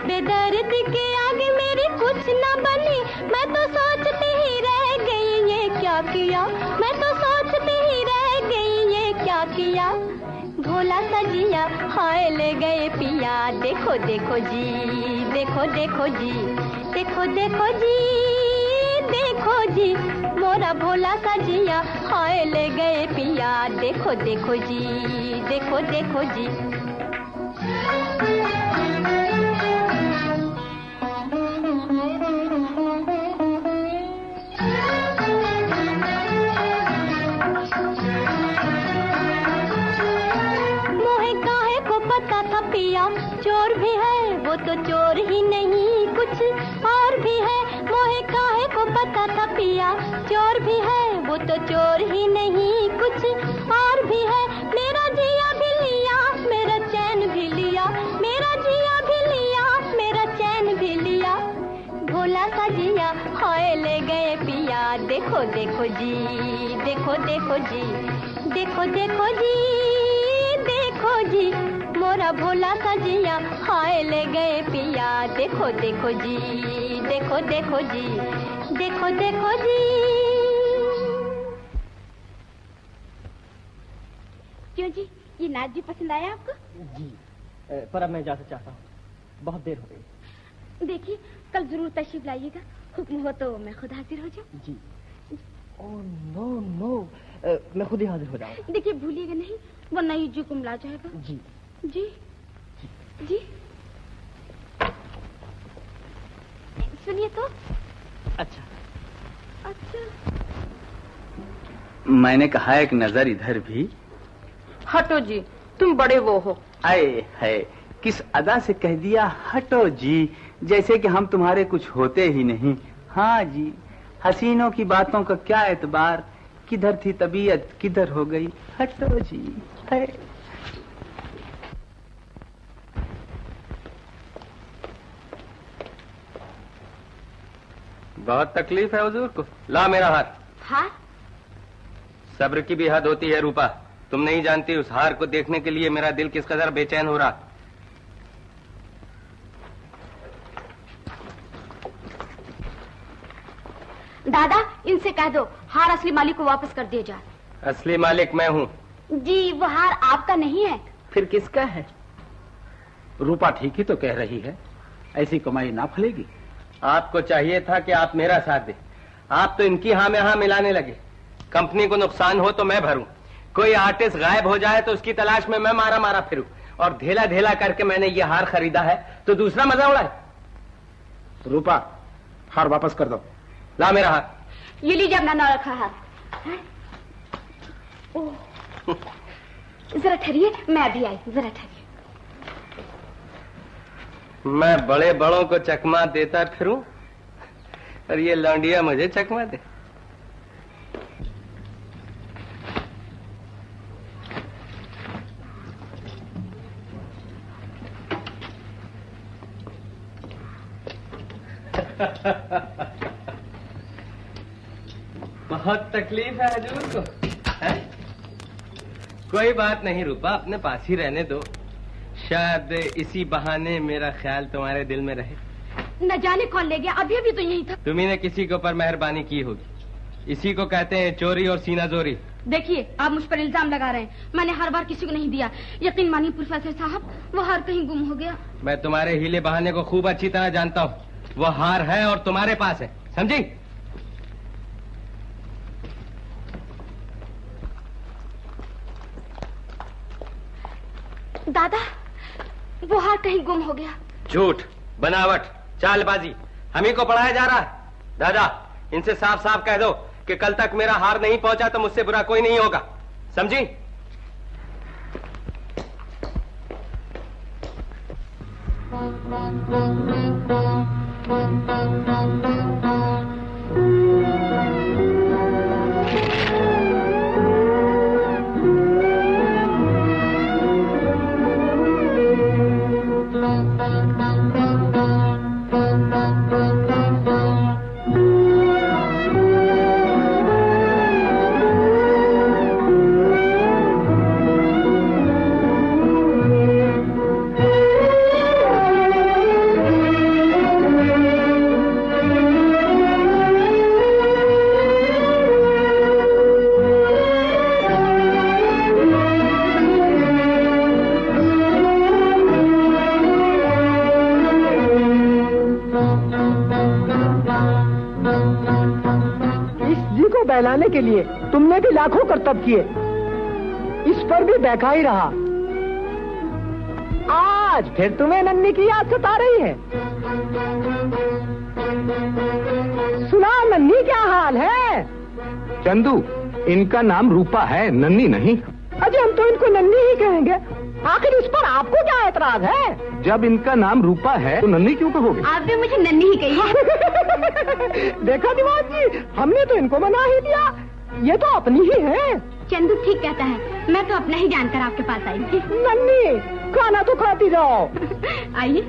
बेदर्द के आगे मेरी कुछ न बनी। मैं तो सोचती ही रह गई ये क्या किया, मैं तो सोचती ही रह क्या किया भोला सजिया हाय ले गए पिया। देखो देखो जी देखो देखो जी देखो देखो जी देखो जी मोरा भोला सजिया हाय ले गए पिया। देखो देखो जी देखो देखो जी। पिया चोर भी है वो तो चोर ही नहीं कुछ और भी है। मोहे काहे को पता था पिया चोर भी है वो तो चोर ही नहीं कुछ और भी है। मेरा जिया भी लिया मेरा चैन भी लिया मेरा जिया भी लिया मेरा चैन भी लिया। भोला सा जिया हाय ले गए पिया। देखो देखो जी देखो देखो जी देखो देखो जी देखो जी मोरा भोला सा जिया हाय ले गए पिया। देखो देखो जी देखो देखो जी देखो देखो जी। क्यों जी ये नाच भी पसंद आया आपको? जी पर अब मैं जाना चाहता हूँ, बहुत देर हो गई। देखिए कल जरूर तशरीफ लाइएगा, हुक्म हो तो मैं खुद हाजिर हो जाऊँ। जी ओह नो नो मैं खुद ही हाजिर हो जाऊँ। देखिए भूलिएगा नहीं वरना ये जी को मिला जाएगा। जी जी जी सुनिए तो। अच्छा अच्छा मैंने कहा एक नजर इधर भी। हटो जी तुम बड़े वो हो। आए है किस अदा से कह दिया हटो जी, जैसे कि हम तुम्हारे कुछ होते ही नहीं। हाँ जी हसीनों की बातों का क्या एतबार, किधर थी तबीयत किधर हो गई। हटो जी है। बहुत तकलीफ है हुजूर को। ला मेरा हाथ। हाँ सब्र की भी हद होती है रूपा, तुम नहीं जानती उस हार को देखने के लिए मेरा दिल किस कदर बेचैन हो रहा। दादा इनसे कह दो हार असली मालिक को वापस कर दिया जाए। असली मालिक मैं हूँ। जी वो हार आपका नहीं है। फिर किसका है? रूपा ठीक ही तो कह रही है, ऐसी कमाई ना फलेगी। आपको चाहिए था कि आप मेरा साथ दें, आप तो इनकी हाँ में हाँ मिलाने लगे। कंपनी को नुकसान हो तो मैं भरूं, कोई आर्टिस्ट गायब हो जाए तो उसकी तलाश में मैं मारा मारा फिरूं, और ढेला ढेला करके मैंने ये हार खरीदा है तो दूसरा मजा उड़ाए। रूपा हार वापस कर दो। ला मेरा हाथ। ये लीजिए अपना ना रखा हाथ। जरा ठहरिए मैं अभी आई, जरा ठहरिए। मैं बड़े बड़ों को चकमा देता फिरूं और ये लौंडिया मुझे चकमा दे। बहुत तकलीफ है हजूर को है? कोई बात नहीं रूपा, अपने पास ही रहने दो, शायद इसी बहाने मेरा ख्याल तुम्हारे दिल में रहे। न जाने कौन ले गया, अभी अभी तो यही था। तुम्ही ने किसी के ऊपर मेहरबानी की होगी, इसी को कहते हैं चोरी और सीना जोरी। देखिए आप मुझ पर इल्जाम लगा रहे हैं, मैंने हर बार किसी को नहीं दिया। यकीन मानिए प्रोफेसर साहब वो हार कहीं गुम हो गया। मैं तुम्हारे हीले बहाने को खूब अच्छी तरह जानता हूँ, वो हार है और तुम्हारे पास है, समझी? दादा वो हार कहीं गुम हो गया। झूठ, बनावट, चालबाजी हम ही को पढ़ाया जा रहा है। दादा इनसे साफ साफ कह दो कि कल तक मेरा हार नहीं पहुंचा तो मुझसे बुरा कोई नहीं होगा, समझी? बहलाने के लिए तुमने भी लाखों करतब किए, इस पर भी बहका ही रहा। आज फिर तुम्हें नन्ही की याद सता रही है। सुना नन्ही, क्या हाल है? चंदू, इनका नाम रूपा है, नन्ही नहीं। अजय हम तो इनको नन्ही ही कहेंगे, आखिर इस पर आपको क्या एतराज है? जब इनका नाम रूपा है तो नन्ही क्यों कहोगे? आप भी मुझे नन्ही ही कहिए। देखा दिमाग जी, हमने तो इनको मना ही दिया, ये तो अपनी ही है। चंदू ठीक कहता है, मैं तो अपना ही जानकर आपके पास आई थी। नन्ही, खाना तो खाती जाओ। आइए।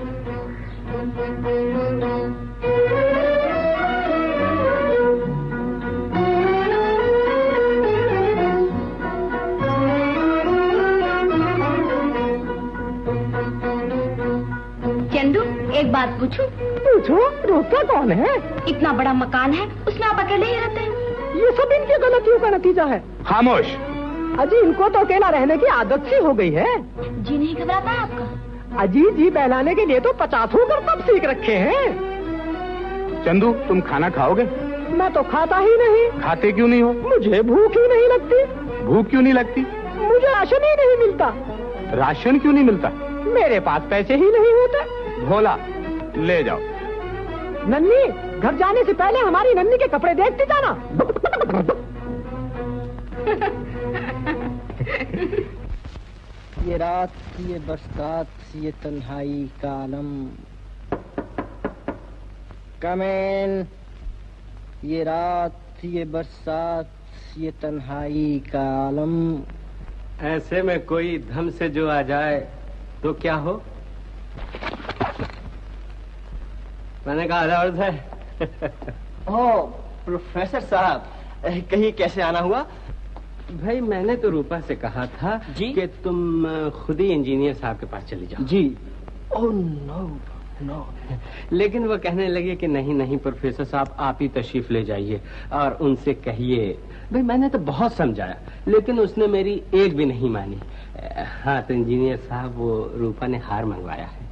चंदू, एक बात पूछूं? पूछो, रोकता कौन है? इतना बड़ा मकान है, उसमें आप अकेले ही रहते हैं? ये सब इनकी गलतियों का नतीजा है। खामोश। अजी, इनको तो अकेला रहने की आदत सी हो गई है। जी नहीं घबराता है आपका? अजी जी बहलाने के लिए तो 50 करतब सीख रखे हैं। चंदू, तुम खाना खाओगे? मैं तो खाता ही नहीं। खाते क्यों नहीं हो? मुझे भूख ही नहीं लगती। भूख क्यों नहीं लगती? मुझे राशन ही नहीं मिलता। राशन क्यों नहीं मिलता? मेरे पास पैसे ही नहीं होते। भोला, ले जाओ। नन्ही, घर जाने से पहले हमारी नन्ही के कपड़े देखते जाना। ये रात, ये बरसात, ये तन्हाई का आलम। कमेन। ये रात, ये बरसात, ये तन्हाई का आलम। ऐसे में कोई धम से जो आ जाए तो क्या हो? मैंने कहा अर्थ है। ओ प्रोफेसर साहब, कहीं कैसे आना हुआ? भाई मैंने तो रूपा से कहा था जी? कि तुम खुद ही इंजीनियर साहब के पास चली जाओ। जी। Oh no no. लेकिन वो कहने लगे कि नहीं नहीं प्रोफेसर साहब, आप ही तशरीफ ले जाइए और उनसे कहिए। भाई मैंने तो बहुत समझाया, लेकिन उसने मेरी एक भी नहीं मानी। हाँ तो इंजीनियर साहब, वो रूपा ने हार मंगवाया है।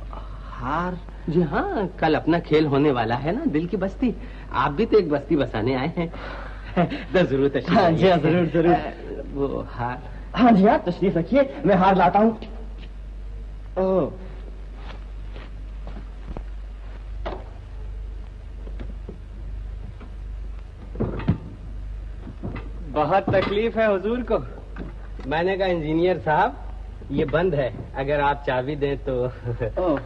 हार? जी हाँ, कल अपना खेल होने वाला है ना, दिल की बस्ती। आप भी तो एक बस्ती बसाने आए हैं। तो जरूर तशरीफ। हाँ जी, जरूर जरूर। वो हार। हाँ जी हाँ, तशरीफ रखिए, मैं हार लाता हूँ। ओह, बहुत तकलीफ है हुजूर को। मैंने कहा इंजीनियर साहब, ये बंद है, अगर आप चाबी दें तो। ओह,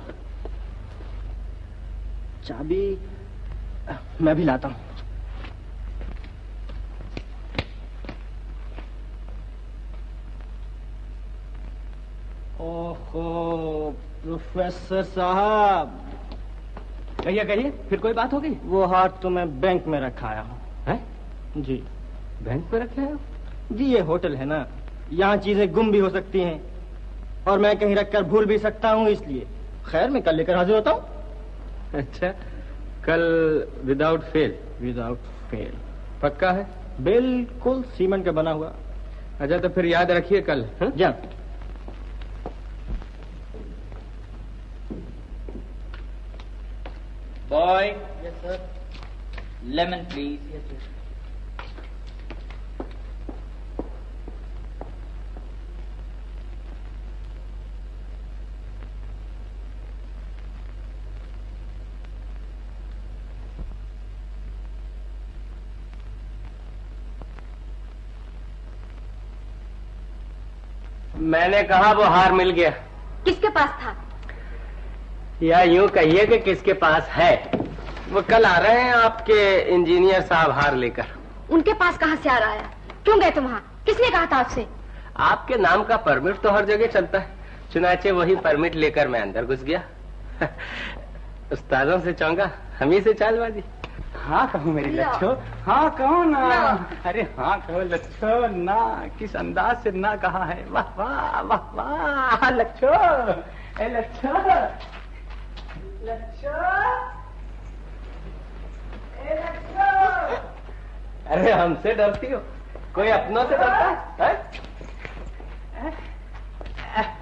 चाबी मैं भी लाता हूँ। ओहो प्रोफेसर साहब। कहिए कहिए, फिर कोई बात हो गई? वो हार तो मैं बैंक में रखा आया हूँ। हैं? जी। बैंक में रखे हैं? जी, ये होटल है ना, यहाँ चीजें गुम भी हो सकती हैं और मैं कहीं रखकर भूल भी सकता हूँ, इसलिए। खैर, मैं कल लेकर हाजिर होता हूँ। अच्छा, कल विदाउट फेल? Without fail. पक्का है? बिल्कुल सीमेंट का बना हुआ। अच्छा तो फिर याद रखिए कल। जा। Boy. Yes sir. Lemon please. Yes sir. मैंने कहा वो हार मिल गया। किसके पास था? या यूं कहिए कि किसके पास है। वो कल आ रहे हैं आपके इंजीनियर साहब हार लेकर। उनके पास कहाँ से आ रहा है? क्यों गए तुम वहाँ? किसने कहा था आपसे? आपके नाम का परमिट तो हर जगह चलता है, चुनाचे वही परमिट लेकर मैं अंदर घुस गया। उस्तादों से चौंगा, हम ही से चालबाजी। हाँ कहो मेरी लच्छो, हाँ कहो ना। अरे हाँ कहो लच्छो ना, किस अंदाज से ना कहा है। वाह वाह वाह वाह लच्छो, ए लच्छो, लच्छो, ए लच्छो। अरे हमसे डरती हो? कोई अपनों से डरता है?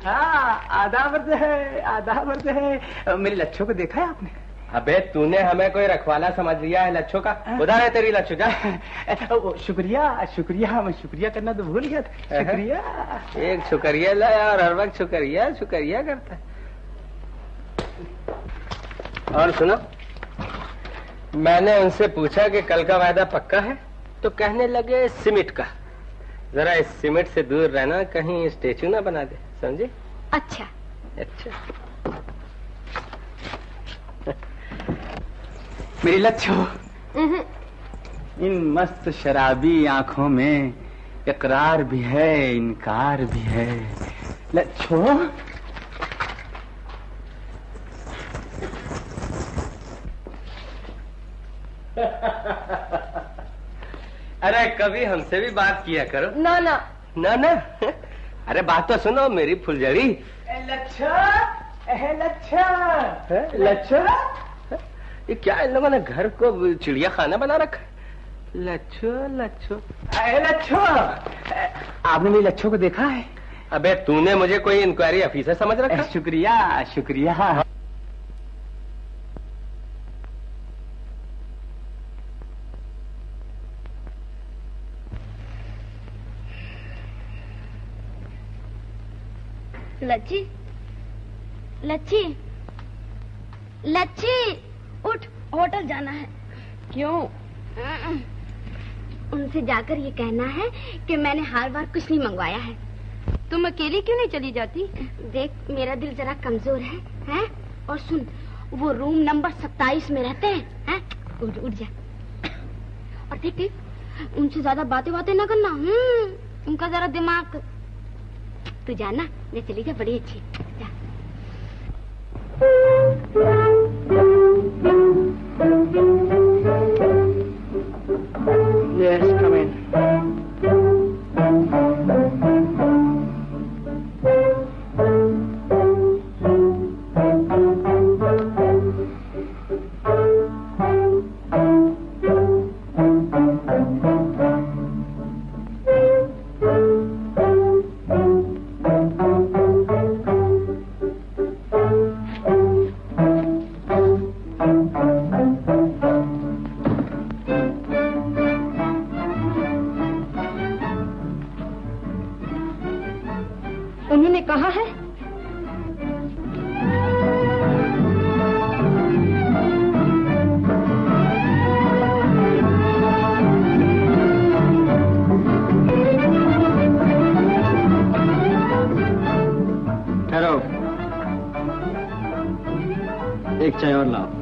हाँ आधा वर्द है, आधा वर्द है। मेरी लच्छो को देखा है आपने? अबे तूने हमें कोई रखवाला समझ लिया है लच्छो का? उधर है तेरी लच्छो, जा। शुक्रिया शुक्रिया, मैं शुक्रिया करना तो भूल गया था। शुक्रिया। एक शुक्रिया लाया और हर वक्त शुक्रिया शुक्रिया करता है। और सुनो, मैंने उनसे पूछा कि कल का वायदा पक्का है, तो कहने लगे सीमेंट का। जरा इस सीमेंट से दूर रहना, कहीं स्टेचू ना बना दे, समझे? अच्छा अच्छा। मेरी लच्छो, इन मस्त शराबी आंखों में इकरार भी है, इनकार भी है। लच्छो, अरे कभी हमसे भी बात किया करो। ना ना ना ना। अरे बात तो सुनो मेरी फुलझड़ी। लच्छो, लच्छो, लच्छो, ये क्या इन लोगों ने घर को चिड़िया खाना बना रखा है? लच्छो लच्छो लच्छो, आपने मेरी लच्छो को देखा है? अबे तूने मुझे कोई इंक्वायरी ऑफिसर समझ रखा? शुक्रिया शुक्रिया। लच्छी, लच्छी, लच्छी, उठ, होटल जाना है। क्यों? उनसे जाकर ये कहना है कि मैंने हर बार कुछ नहीं मंगवाया है। तुम अकेली क्यों नहीं चली जाती? देख, मेरा दिल जरा कमजोर है, हैं? और सुन, वो रूम नंबर 27 में रहते हैं, उठ उठ जा। और देख देख, उनसे ज्यादा बातें ना करना, उनका जरा दिमाग। तू जाना, मैं चली जा, बड़ी अच्छी। जा। Yes, come in. उन्होंने कहा है ठहरो, एक चाय और लाओ।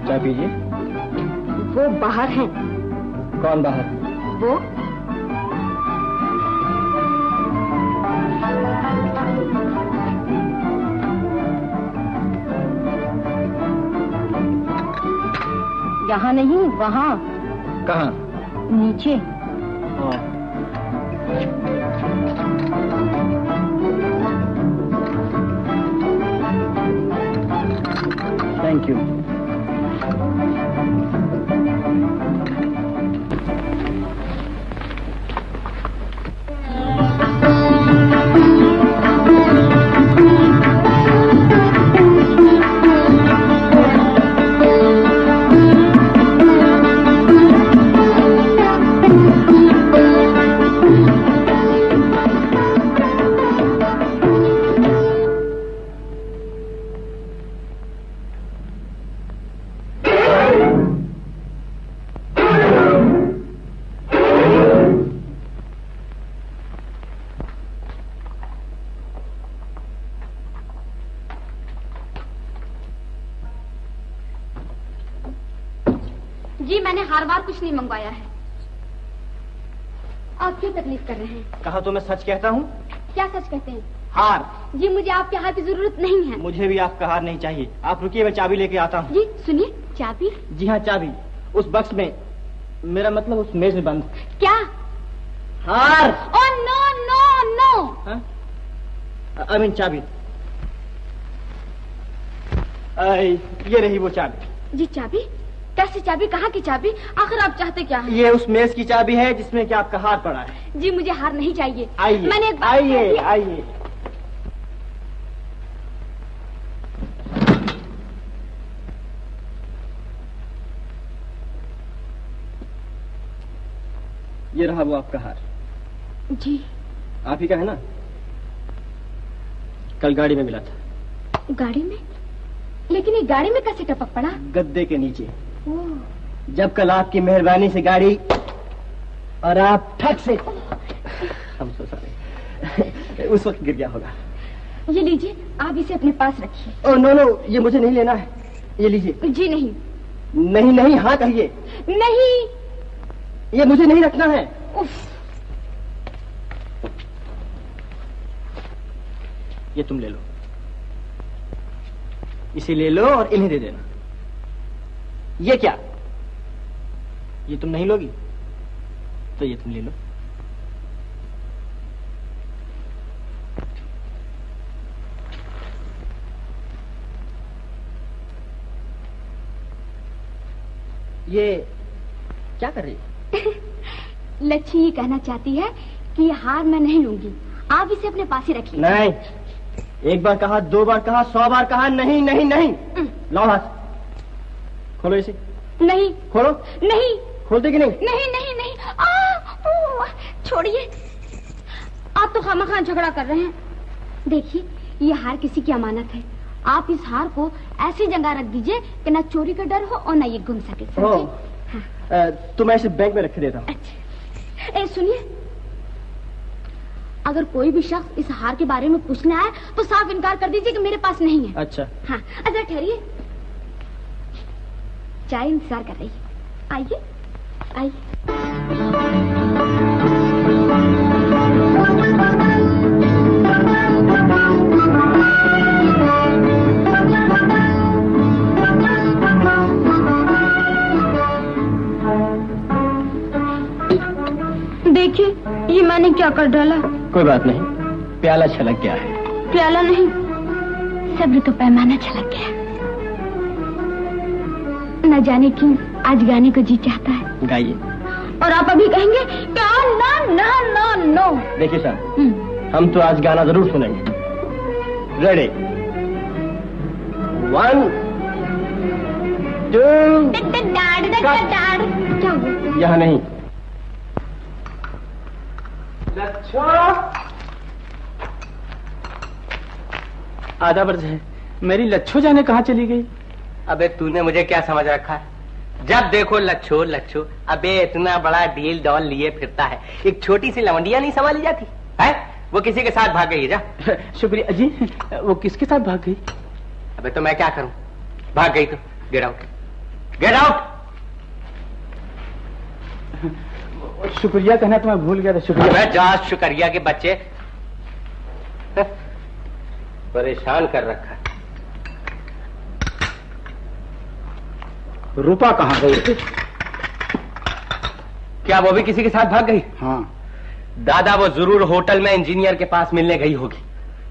चाय पीजिए। वो बाहर हैं। कौन बाहर? वो यहाँ नहीं, वहाँ। कहाँ? नीचे। Thank you. जी, मैंने हर बार कुछ नहीं मंगवाया है। आप क्यों तकलीफ कर रहे हैं? कहा तो मैं सच कहता हूँ। क्या सच कहते हैं? हार। जी, मुझे आपके हार की जरूरत नहीं है। मुझे भी आपका हार नहीं चाहिए। आप रुकिए, मैं चाबी लेके आता हूँ। जी सुनिए, चाबी? जी हाँ, चाबी उस बक्स में, मेरा मतलब उस मेज में बंद। क्या? हार। Oh no! आई मीन चाबी। ये रही वो चाबी। जी चाबी? कैसी चाबी? कहाँ की चाबी? आखिर आप चाहते क्या हैं? ये उस मेज की चाबी है जिसमें कि आपका हार पड़ा है। जी मुझे हार नहीं चाहिए। आइए, मैंने एक बात आइए आइए। ये रहा वो आपका हार। जी आप ही का है ना? कल गाड़ी में मिला था। गाड़ी में? लेकिन ये गाड़ी में कैसे टपक पड़ा? गद्दे के नीचे। ओह। जब कल आपकी मेहरबानी से गाड़ी और आप ठक से उस वक्त गिर गया होगा। ये लीजिए, आप इसे अपने पास रखिए। ओह नो नो, ये मुझे नहीं लेना है। ये लीजिए। जी नहीं। नहीं नहीं, हाँ कहिए। नहीं, ये मुझे नहीं रखना है। उफ। ये तुम ले लो, इसे ले लो और इन्हें दे देना। ये क्या? ये तुम नहीं लोगी तो ये तुम ले लो। ये क्या कर रही है? लच्छी ये कहना चाहती है कि ये हार मैं नहीं लूंगी, आप इसे अपने पास ही रखिए। नहीं, एक बार कहा, 2 बार कहा, 100 बार कहा, नहीं नहीं नहीं। लाओ हाथ, खोलो इसे। नहीं। खोलो। नहीं। खोलते कि नहीं? नहीं नहीं नहीं। छोड़िए, आप तो खामखा झगड़ा कर रहे हैं। देखिए, ये हार किसी की अमानत है। आप इस हार को ऐसी जगह रख दीजिए कि ना चोरी का डर हो और ना ये गुम सके। हाँ। तो मैं इसे बैंक में रख देता हूँ। अच्छा, सुनिए, अगर कोई भी शख्स इस हार के बारे में पूछना है तो साफ इनकार कर दीजिए कि मेरे पास नहीं है। अच्छा। हाँ, अच्छा ठहरिए, चाय इंतजार कर रही है। आइए आइए। देखिए, ये मैंने क्या कर डाला। कोई बात नहीं, प्याला छलक गया है। प्याला नहीं, सब्र तो पैमाना छलक गया। न जाने क्यों आज गाने को जी चाहता है। गाइए। और आप अभी कहेंगे क्या? ना ना ना नो। देखिए साहब, हम तो आज गाना जरूर सुनेंगे। रेडी? 1 2 क्या हुआ? यहाँ नहीं। लच्छो, आधा वर्ष है, मेरी लच्छो जाने कहाँ चली गई? अबे तूने मुझे क्या समझ रखा है? जब देखो लच्छो लच्छो। अबे इतना बड़ा डील डॉल लिए फिरता है, एक छोटी सी लवंडिया नहीं संभाली जाती है? वो किसी के साथ भाग गई। जा। शुक्रिया जी। वो किसके साथ भाग गई? अबे तो मैं क्या करूं, भाग गई तो गेट आउट, गेट आउट। शुक्रिया कहना तो मैं भूल गया था। शुक्रिया। मैं जा, शुक्रिया के बच्चे, परेशान कर रखा है। रूपा कहाँ गई? क्या वो भी किसी के साथ भाग गई? हाँ। दादा वो जरूर होटल में इंजीनियर के पास मिलने गई होगी,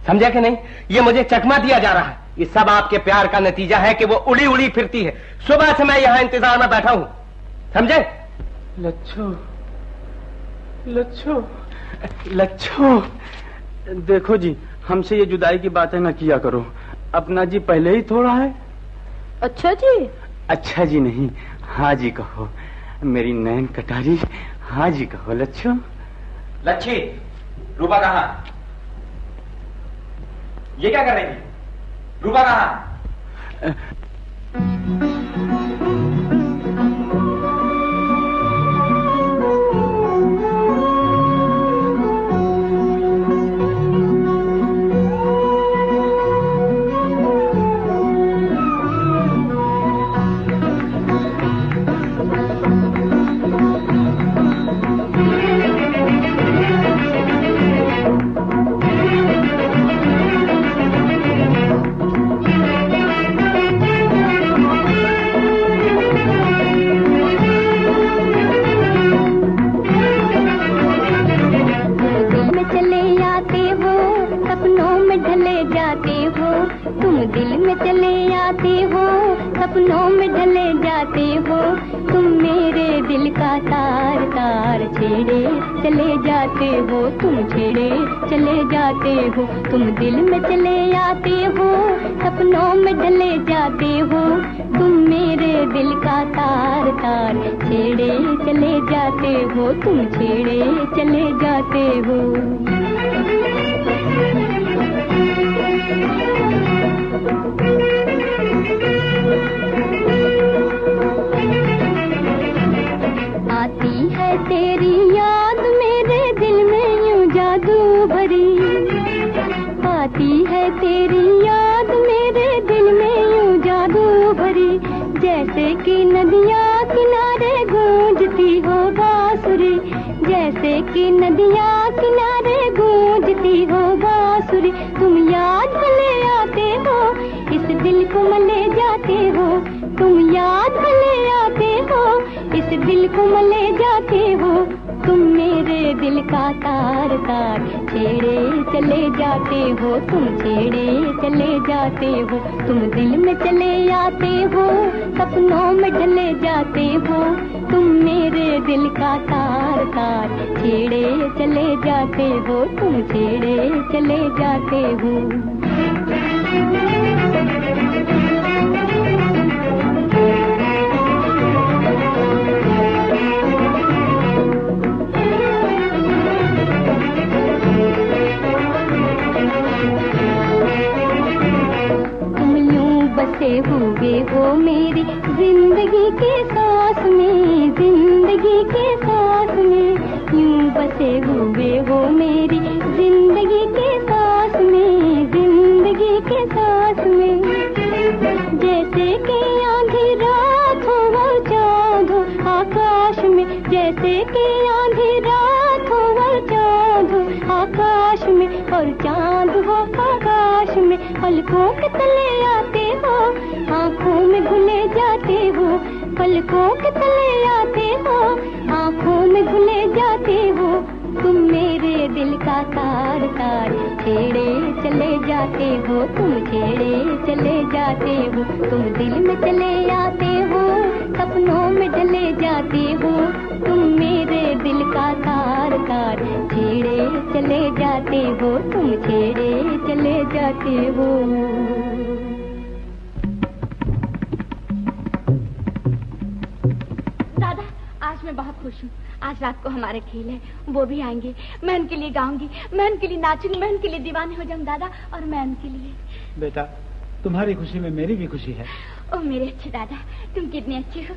समझा कि नहीं? ये मुझे चकमा दिया जा रहा है। ये सब आपके प्यार का नतीजा है कि वो उड़ी उड़ी फिरती है। सुबह से मैं यहाँ इंतजार में बैठा हूँ, समझे? लच्छो लच्छो लच्छो, देखो जी, हमसे ये जुदाई की बातें न किया करो। अपना जी पहले ही थोड़ा है। अच्छा जी? अच्छा जी नहीं, हाँ जी कहो। मेरी नैन कटारी, हाँ जी कहो। लच्छो। लच्छी, रूपा कहाँ? ये क्या कर रही थी? रूपा कहाँ? सपनों में ढले जाते हो, तुम दिल में चले आते हो, सपनों में ढले जाते हो, तुम मेरे दिल का तार तार छेड़े चले जाते हो, तुम छेड़े चले जाते हो, तुम दिल में चले आते हो, सपनों में ढले जाते हो, तुम मेरे दिल का तार तार छेड़े चले जाते हो, तुम छेड़े चले जाते हो। आती है तेरी याद मेरे दिल में यूं जादू भरी, आती है तेरी याद मेरे दिल में यूं जादू भरी, जैसे कि नदियाँ किनारे गूंजती हो बांसुरी, जैसे कि नदियाँ किनारे गूंजती हो बांसुरी, तुम याद ले आते हो, इस दिल को मले जाते हो, तुम याद ले आते हो, इस दिल को मले जाते हो, तुम मेरे दिल का तार तार छेड़े चले जाते हो, तुम छेड़े चले जाते हो, तुम दिल में चले आते हो, सपनों में ढले जाते हो, तुम मेरे दिल का तार तार छेड़े चले जाते हो, तुम छेड़े चले जाते हो। बसे हुए हो मेरी जिंदगी के सांस में, जिंदगी के सांस में, यूं बसे हुए हो मेरी जिंदगी के सांस में, जिंदगी के सांस में, जैसे कि आंधी रात हो वो चांद हो आकाश में, जैसे कि आंधी रात हो वो चांद हो आकाश में, और चांद हो आकाश में, पलकों के तले आते हो, आँखों में घुले जाते हो, पलकों के तले आते हो, आँखों में घुले जाते हो, तुम मेरे दिल का तार तार छेड़े चले जाते हो, तुम छेड़े चले जाते हो, तुम दिल में चले आते हो, सपनों में ढले जाते हो, तुम मेरे दिल का तार तार छेड़े चले जाते हो, तुम छेड़े चले जाते हो। दादा, आज मैं बहुत खुश हूँ, आज रात को हमारे खेल है, वो भी आएंगे, मैं उनके लिए गाऊंगी, मैं उनके लिए नाचूंगी, मैं उनके लिए दीवानी हो जाऊँ दादा, और मैं उनके लिए। बेटा, तुम्हारी खुशी में मेरी भी खुशी है। ओ मेरे अच्छे दादा, तुम कितने अच्छे हो।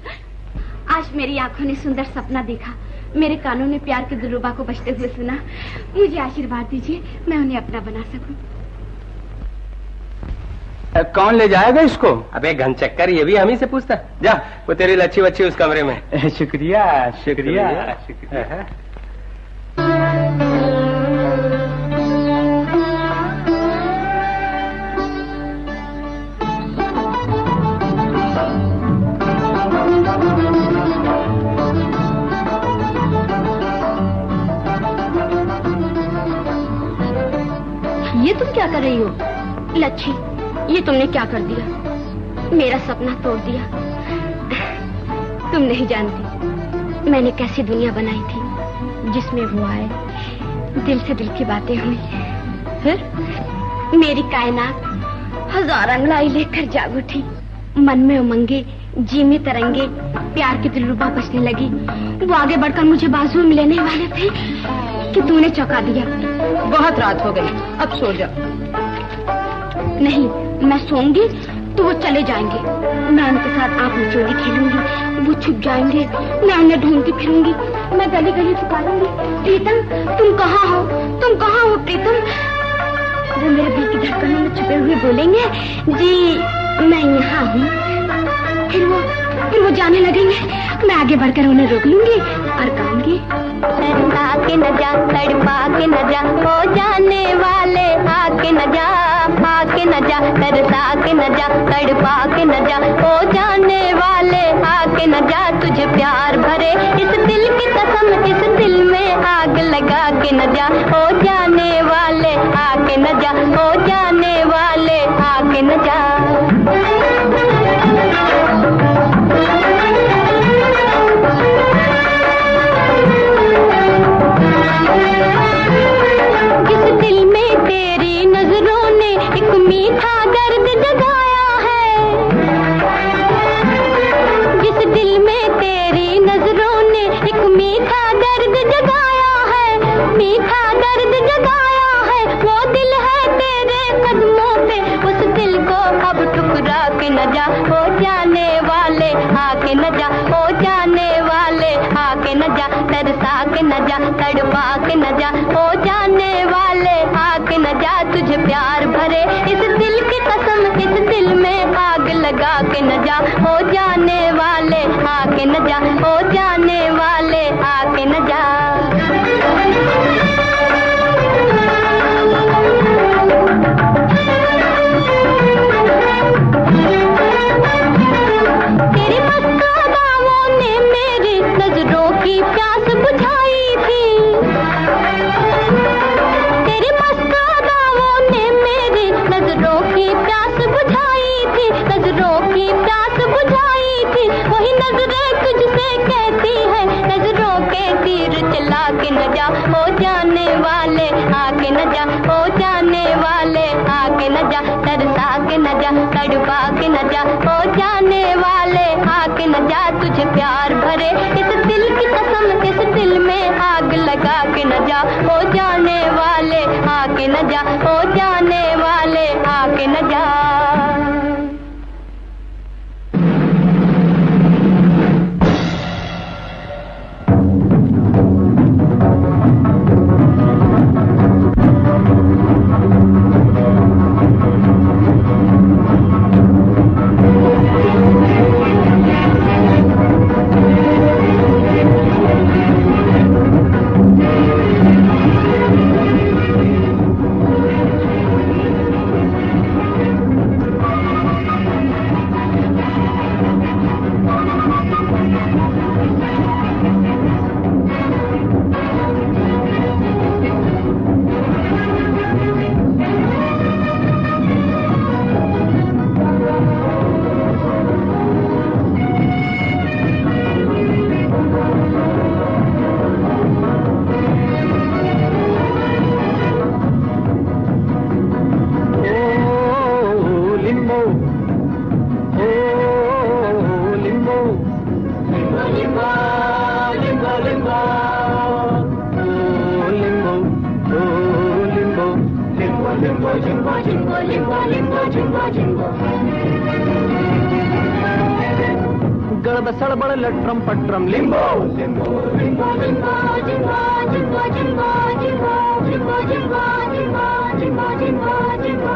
आज मेरी आंखों ने सुंदर सपना देखा, मेरे कानों ने प्यार के दिलरुबा को बजते हुए सुना, मुझे आशीर्वाद दीजिए, मैं उन्हें अपना बना सकूं। कौन ले जाएगा इसको? अबे घनचक्कर, ये भी हम ही से पूछता। जा, वो तेरी लच्छी वच्छी उस कमरे में। शुक्रिया शुक्रिया शुक्रिया। ये तुम क्या कर रही हो? लच्छी, ये तुमने क्या कर दिया? मेरा सपना तोड़ दिया। तुम नहीं जानती मैंने कैसी दुनिया बनाई थी, जिसमें वो आए, दिल से दिल की बातें हुई, फिर मेरी कायनात हजार अंगड़ाई लेकर जाग उठी, मन में उमंगे, जी में तरंगे, प्यार की दिलरुबा बजने लगी। वो आगे बढ़कर मुझे बाजू में लेने वाले थे कि तूने चौंका दिया। बहुत रात हो गई, अब सो जा। नहीं, मैं सोऊंगी तो वो चले जाएंगे, मैं उनके साथ आंख मिचोली खेलूंगी, वो छुप जाएंगे, मैं उन्हें ढूंढती फिरूंगी, मैं गली गली पुकारूंगी, प्रीतम तुम कहाँ हो, तुम कहाँ हो प्रीतम। वो मेरे दिल की धड़कनों में छुपे हुए बोलेंगे, जी मैं यहाँ हूँ। फिर वो जाने लगेंगे, मैं आगे बढ़कर उन्हें रोक लूंगी और कहूंगी, तड़पा के न जा, तड़पा के न जा, हो जाने वाले आके न जा, आके न जा, तरसा के न जा, तड़पा के न जा, हो जाने वाले आके न जा, तुझे प्यार भरे इस दिल की कसम, इस दिल में आग लगा के न जा, हो जाने वाले आके न जा, जाने वाले आके न जा। जिस दिल में तेरी नजरों ने एक मीठा दर्द जगाया है, जिस दिल में तेरी नजरों ने एक मीठा दर्द जगाया है, मीठा दर्द जगाया है, वो दिल है तेरे कदमों पे, उस दिल को अब ठुकरा के न जा। ओ जाने वाले आके न जा, ओ जाने वाले आके न जा, तरसा के न जा, तड़पा के न जा। ओ जाने वाले आके न जा, तुझे प्यार भरे इस दिल की कसम, इस दिल में आग लगा के न जा। ओ जाने वाले आके न जा, ओ जाने वाले आके न जा। तेरी मस्त अदाओं ने मेरी नजरों की प्यास बुझाई थी, तेरी मस्त अदाओं ने मेरी नजरों की प्यास बुझाई थी, नजरों की प्यास बुझाई थी। वही नजरें तुझसे कहती है, नजरों के तीर चला के न जा। ओ जाने वाले आके न जा, ओ जाने वाले आके न जा, तरसा के न जा, तड़पा के न जा। ओ जाने वाले आके न जा, तुझे प्यार भरे इस दिल की कसम, इस दिल में आग लगा के न जा। ओ जाने वाले आके न जा, ओ जाने वाले आके न जा। गड़बड़ सड़बड़ लट्रम पट्रम लिम्बो लिम्बो लिम्बो लिम्बो जिम्बो जिम्बो जिम्बो जिम्बो जिम्बो जिम्बो जिम्बो जिम्बो जिम्बो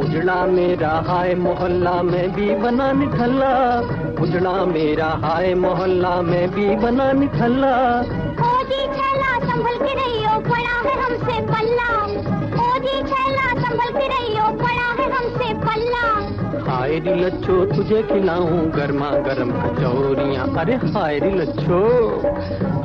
उजड़ा मेरा हाय मोहल्ला में भी बना निठल्ला, उजड़ा मेरा हाय मोहल्ला में भी बना निठल्ला। ओ जी छैला संभल के रहियो पड़ा है हमसे पल्ला, ओ जी छैला संभल के रहियो पड़ा है हमसे पल्ला। हाय री लच्छो तुझे खिलाऊं गर्मा गर्म कचौरियाँ, अरे हाय री लच्छो,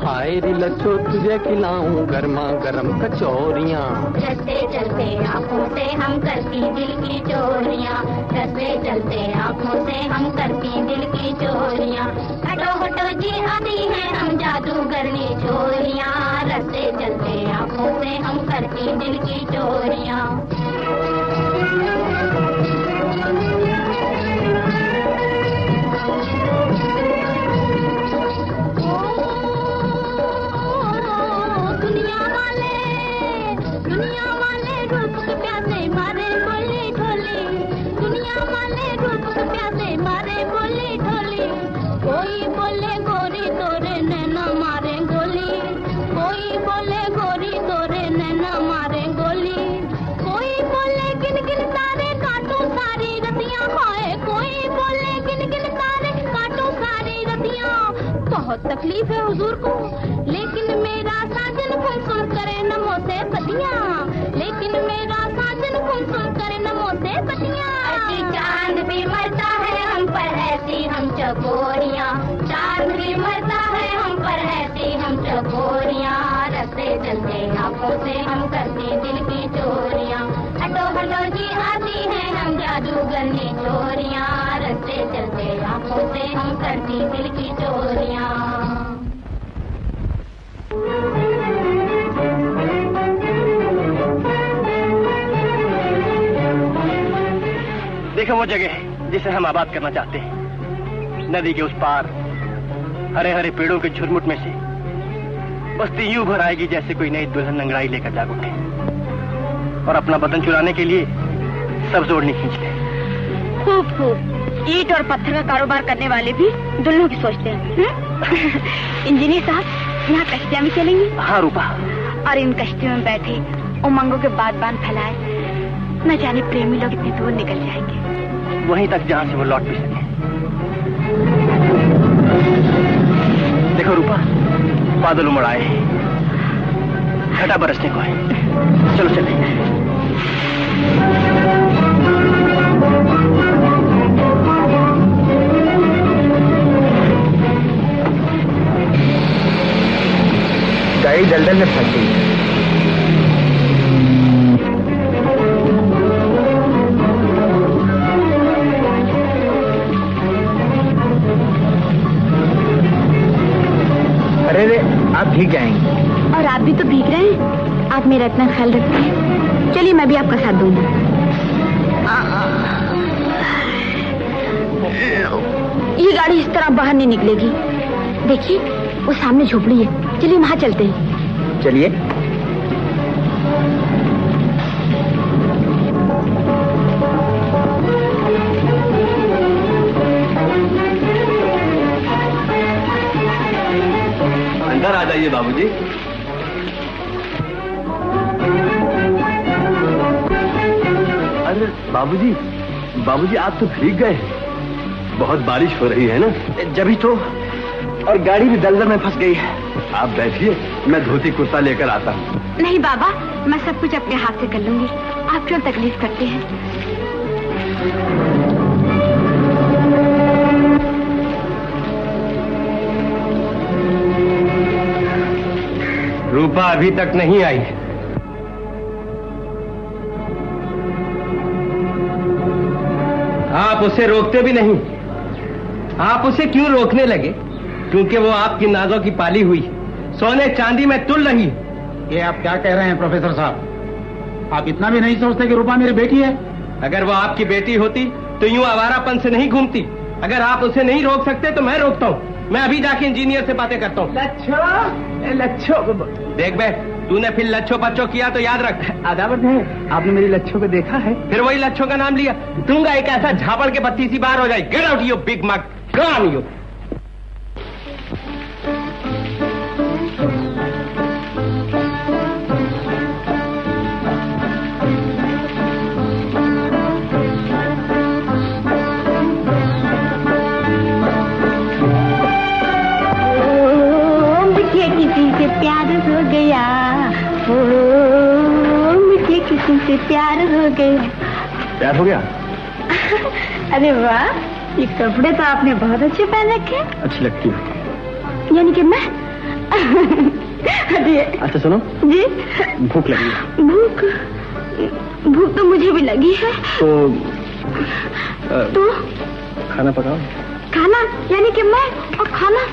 हाय री लच्छो तुझे खिलाऊं गर्मा गर्म कचौरियाँ। चलते चलते आँखों से हम करती दिल की चोरियाँ, चलते चलते आँखों से हम करती दिल की चोरियाँ। हटो हटो जी आती हैं हम जादूगरनी चोरियाँ, रस्ते चलते आँखों से हम करती दिल की चोरियाँ। बहुत तकलीफ है हुजूर को, लेकिन मेरा साजन फुनफुन करे नमो से पतियाँ, लेकिन मेरा साजन फुनफुन करे नमो से पतियाँ। ऐसी चांद भी मरता है हम पर ऐसी हम चकोरियाँ, चांद भी मरता है हम पर ऐसी हम चकोरियाँ। रस्ते चलते आँखों से हम करती दिल की चोरियाँ, हटो हटो जी आती हैं हम जादूगरनी चोरियाँ। रस्ते चलते आँखों से हम करती दिल की चोरियाँ। देखो वो जगह जिसे हम आबाद करना चाहते हैं, नदी के उस पार हरे हरे पेड़ों के झुरमुट में से बस्ती यूं भर आएगी जैसे कोई नई दुल्हन अंगड़ाई लेकर जाग उठे और अपना बदन चुराने के लिए सब जोड़नी खींच ले। खूब खूब ईंट और पत्थर का कारोबार करने वाले भी दुल्हनों की सोचते हैं। इंजीनियर साहब यहाँ कश्तियाँ भी चलेंगी? हाँ रूपा। और इन कश्तियों में बैठे उमंगों के बादबान फैलाए न जाने प्रेमी लोग इतनी दूर निकल जाएंगे, वहीं तक जहाँ से वो लौट भी सके। देखो रूपा, बादल उमड़ आए, घटा बरसने को है, चलो चले। गाड़ी दलदल में फंस गई। अरे रे, आप भीग जाएंगे। और आप भी तो भीग रहे हैं, आप मेरा इतना ख्याल रखते हैं। चलिए मैं भी आपका साथ दूंगी। ये गाड़ी इस तरह बाहर नहीं निकलेगी। देखिए वो सामने झोपड़ी है, चलिए वहाँ चलते हैं। चलिए। अंदर आ जाइए बाबूजी। अरे बाबूजी, बाबूजी आप तो भीग गए। बहुत बारिश हो रही है ना? जभी तो, और गाड़ी भी दलदल में फंस गई है। आप बैठिए, मैं धोती कुर्ता लेकर आता हूँ। नहीं बाबा, मैं सब कुछ अपने हाथ से कर लूंगी, आप क्यों तकलीफ करते हैं? रूपा अभी तक नहीं आई। आप उसे रोकते भी नहीं। आप उसे क्यों रोकने लगे? क्योंकि वो आपकी नाजों की पाली हुई, सोने चांदी में तुल रही। ये आप क्या कह रहे हैं प्रोफेसर साहब? आप इतना भी नहीं सोचते कि रूपा मेरी बेटी है? अगर वो आपकी बेटी होती तो यूं आवारापन से नहीं घूमती। अगर आप उसे नहीं रोक सकते तो मैं रोकता हूँ। मैं अभी जाके इंजीनियर से बातें करता हूँ। लच्छो, देख बे, तूने फिर लच्छो पच्छो किया तो याद रख। अदावत है, आपने मेरी लच्छो को देखा है? फिर वही लच्छो का नाम लिया। दूंगा एक ऐसा झापड़ के बत्ती सी बाहर हो जाए। Get out you big mug, gone you. प्यार हो गया, मुझे किसी से प्यार हो गया। प्यार हो गया? अरे वाह, ये कपड़े तो आपने बहुत अच्छे पहन रखे। अच्छी लगती है। यानी कि मैं अच्छा सुनो जी, भूख लगी है। भूख तो मुझे भी लगी है। तो खाना पकाओ। खाना यानी कि मैं और खाना?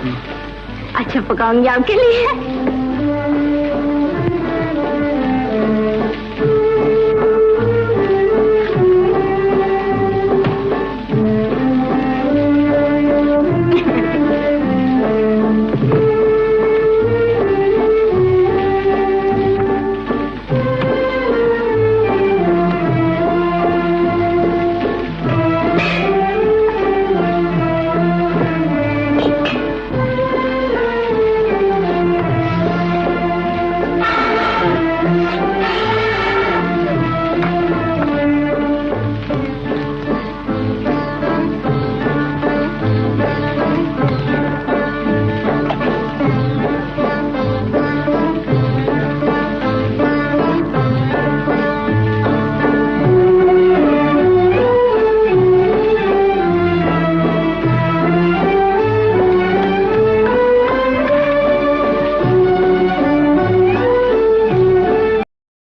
अच्छा पकाऊंगी आपके लिए।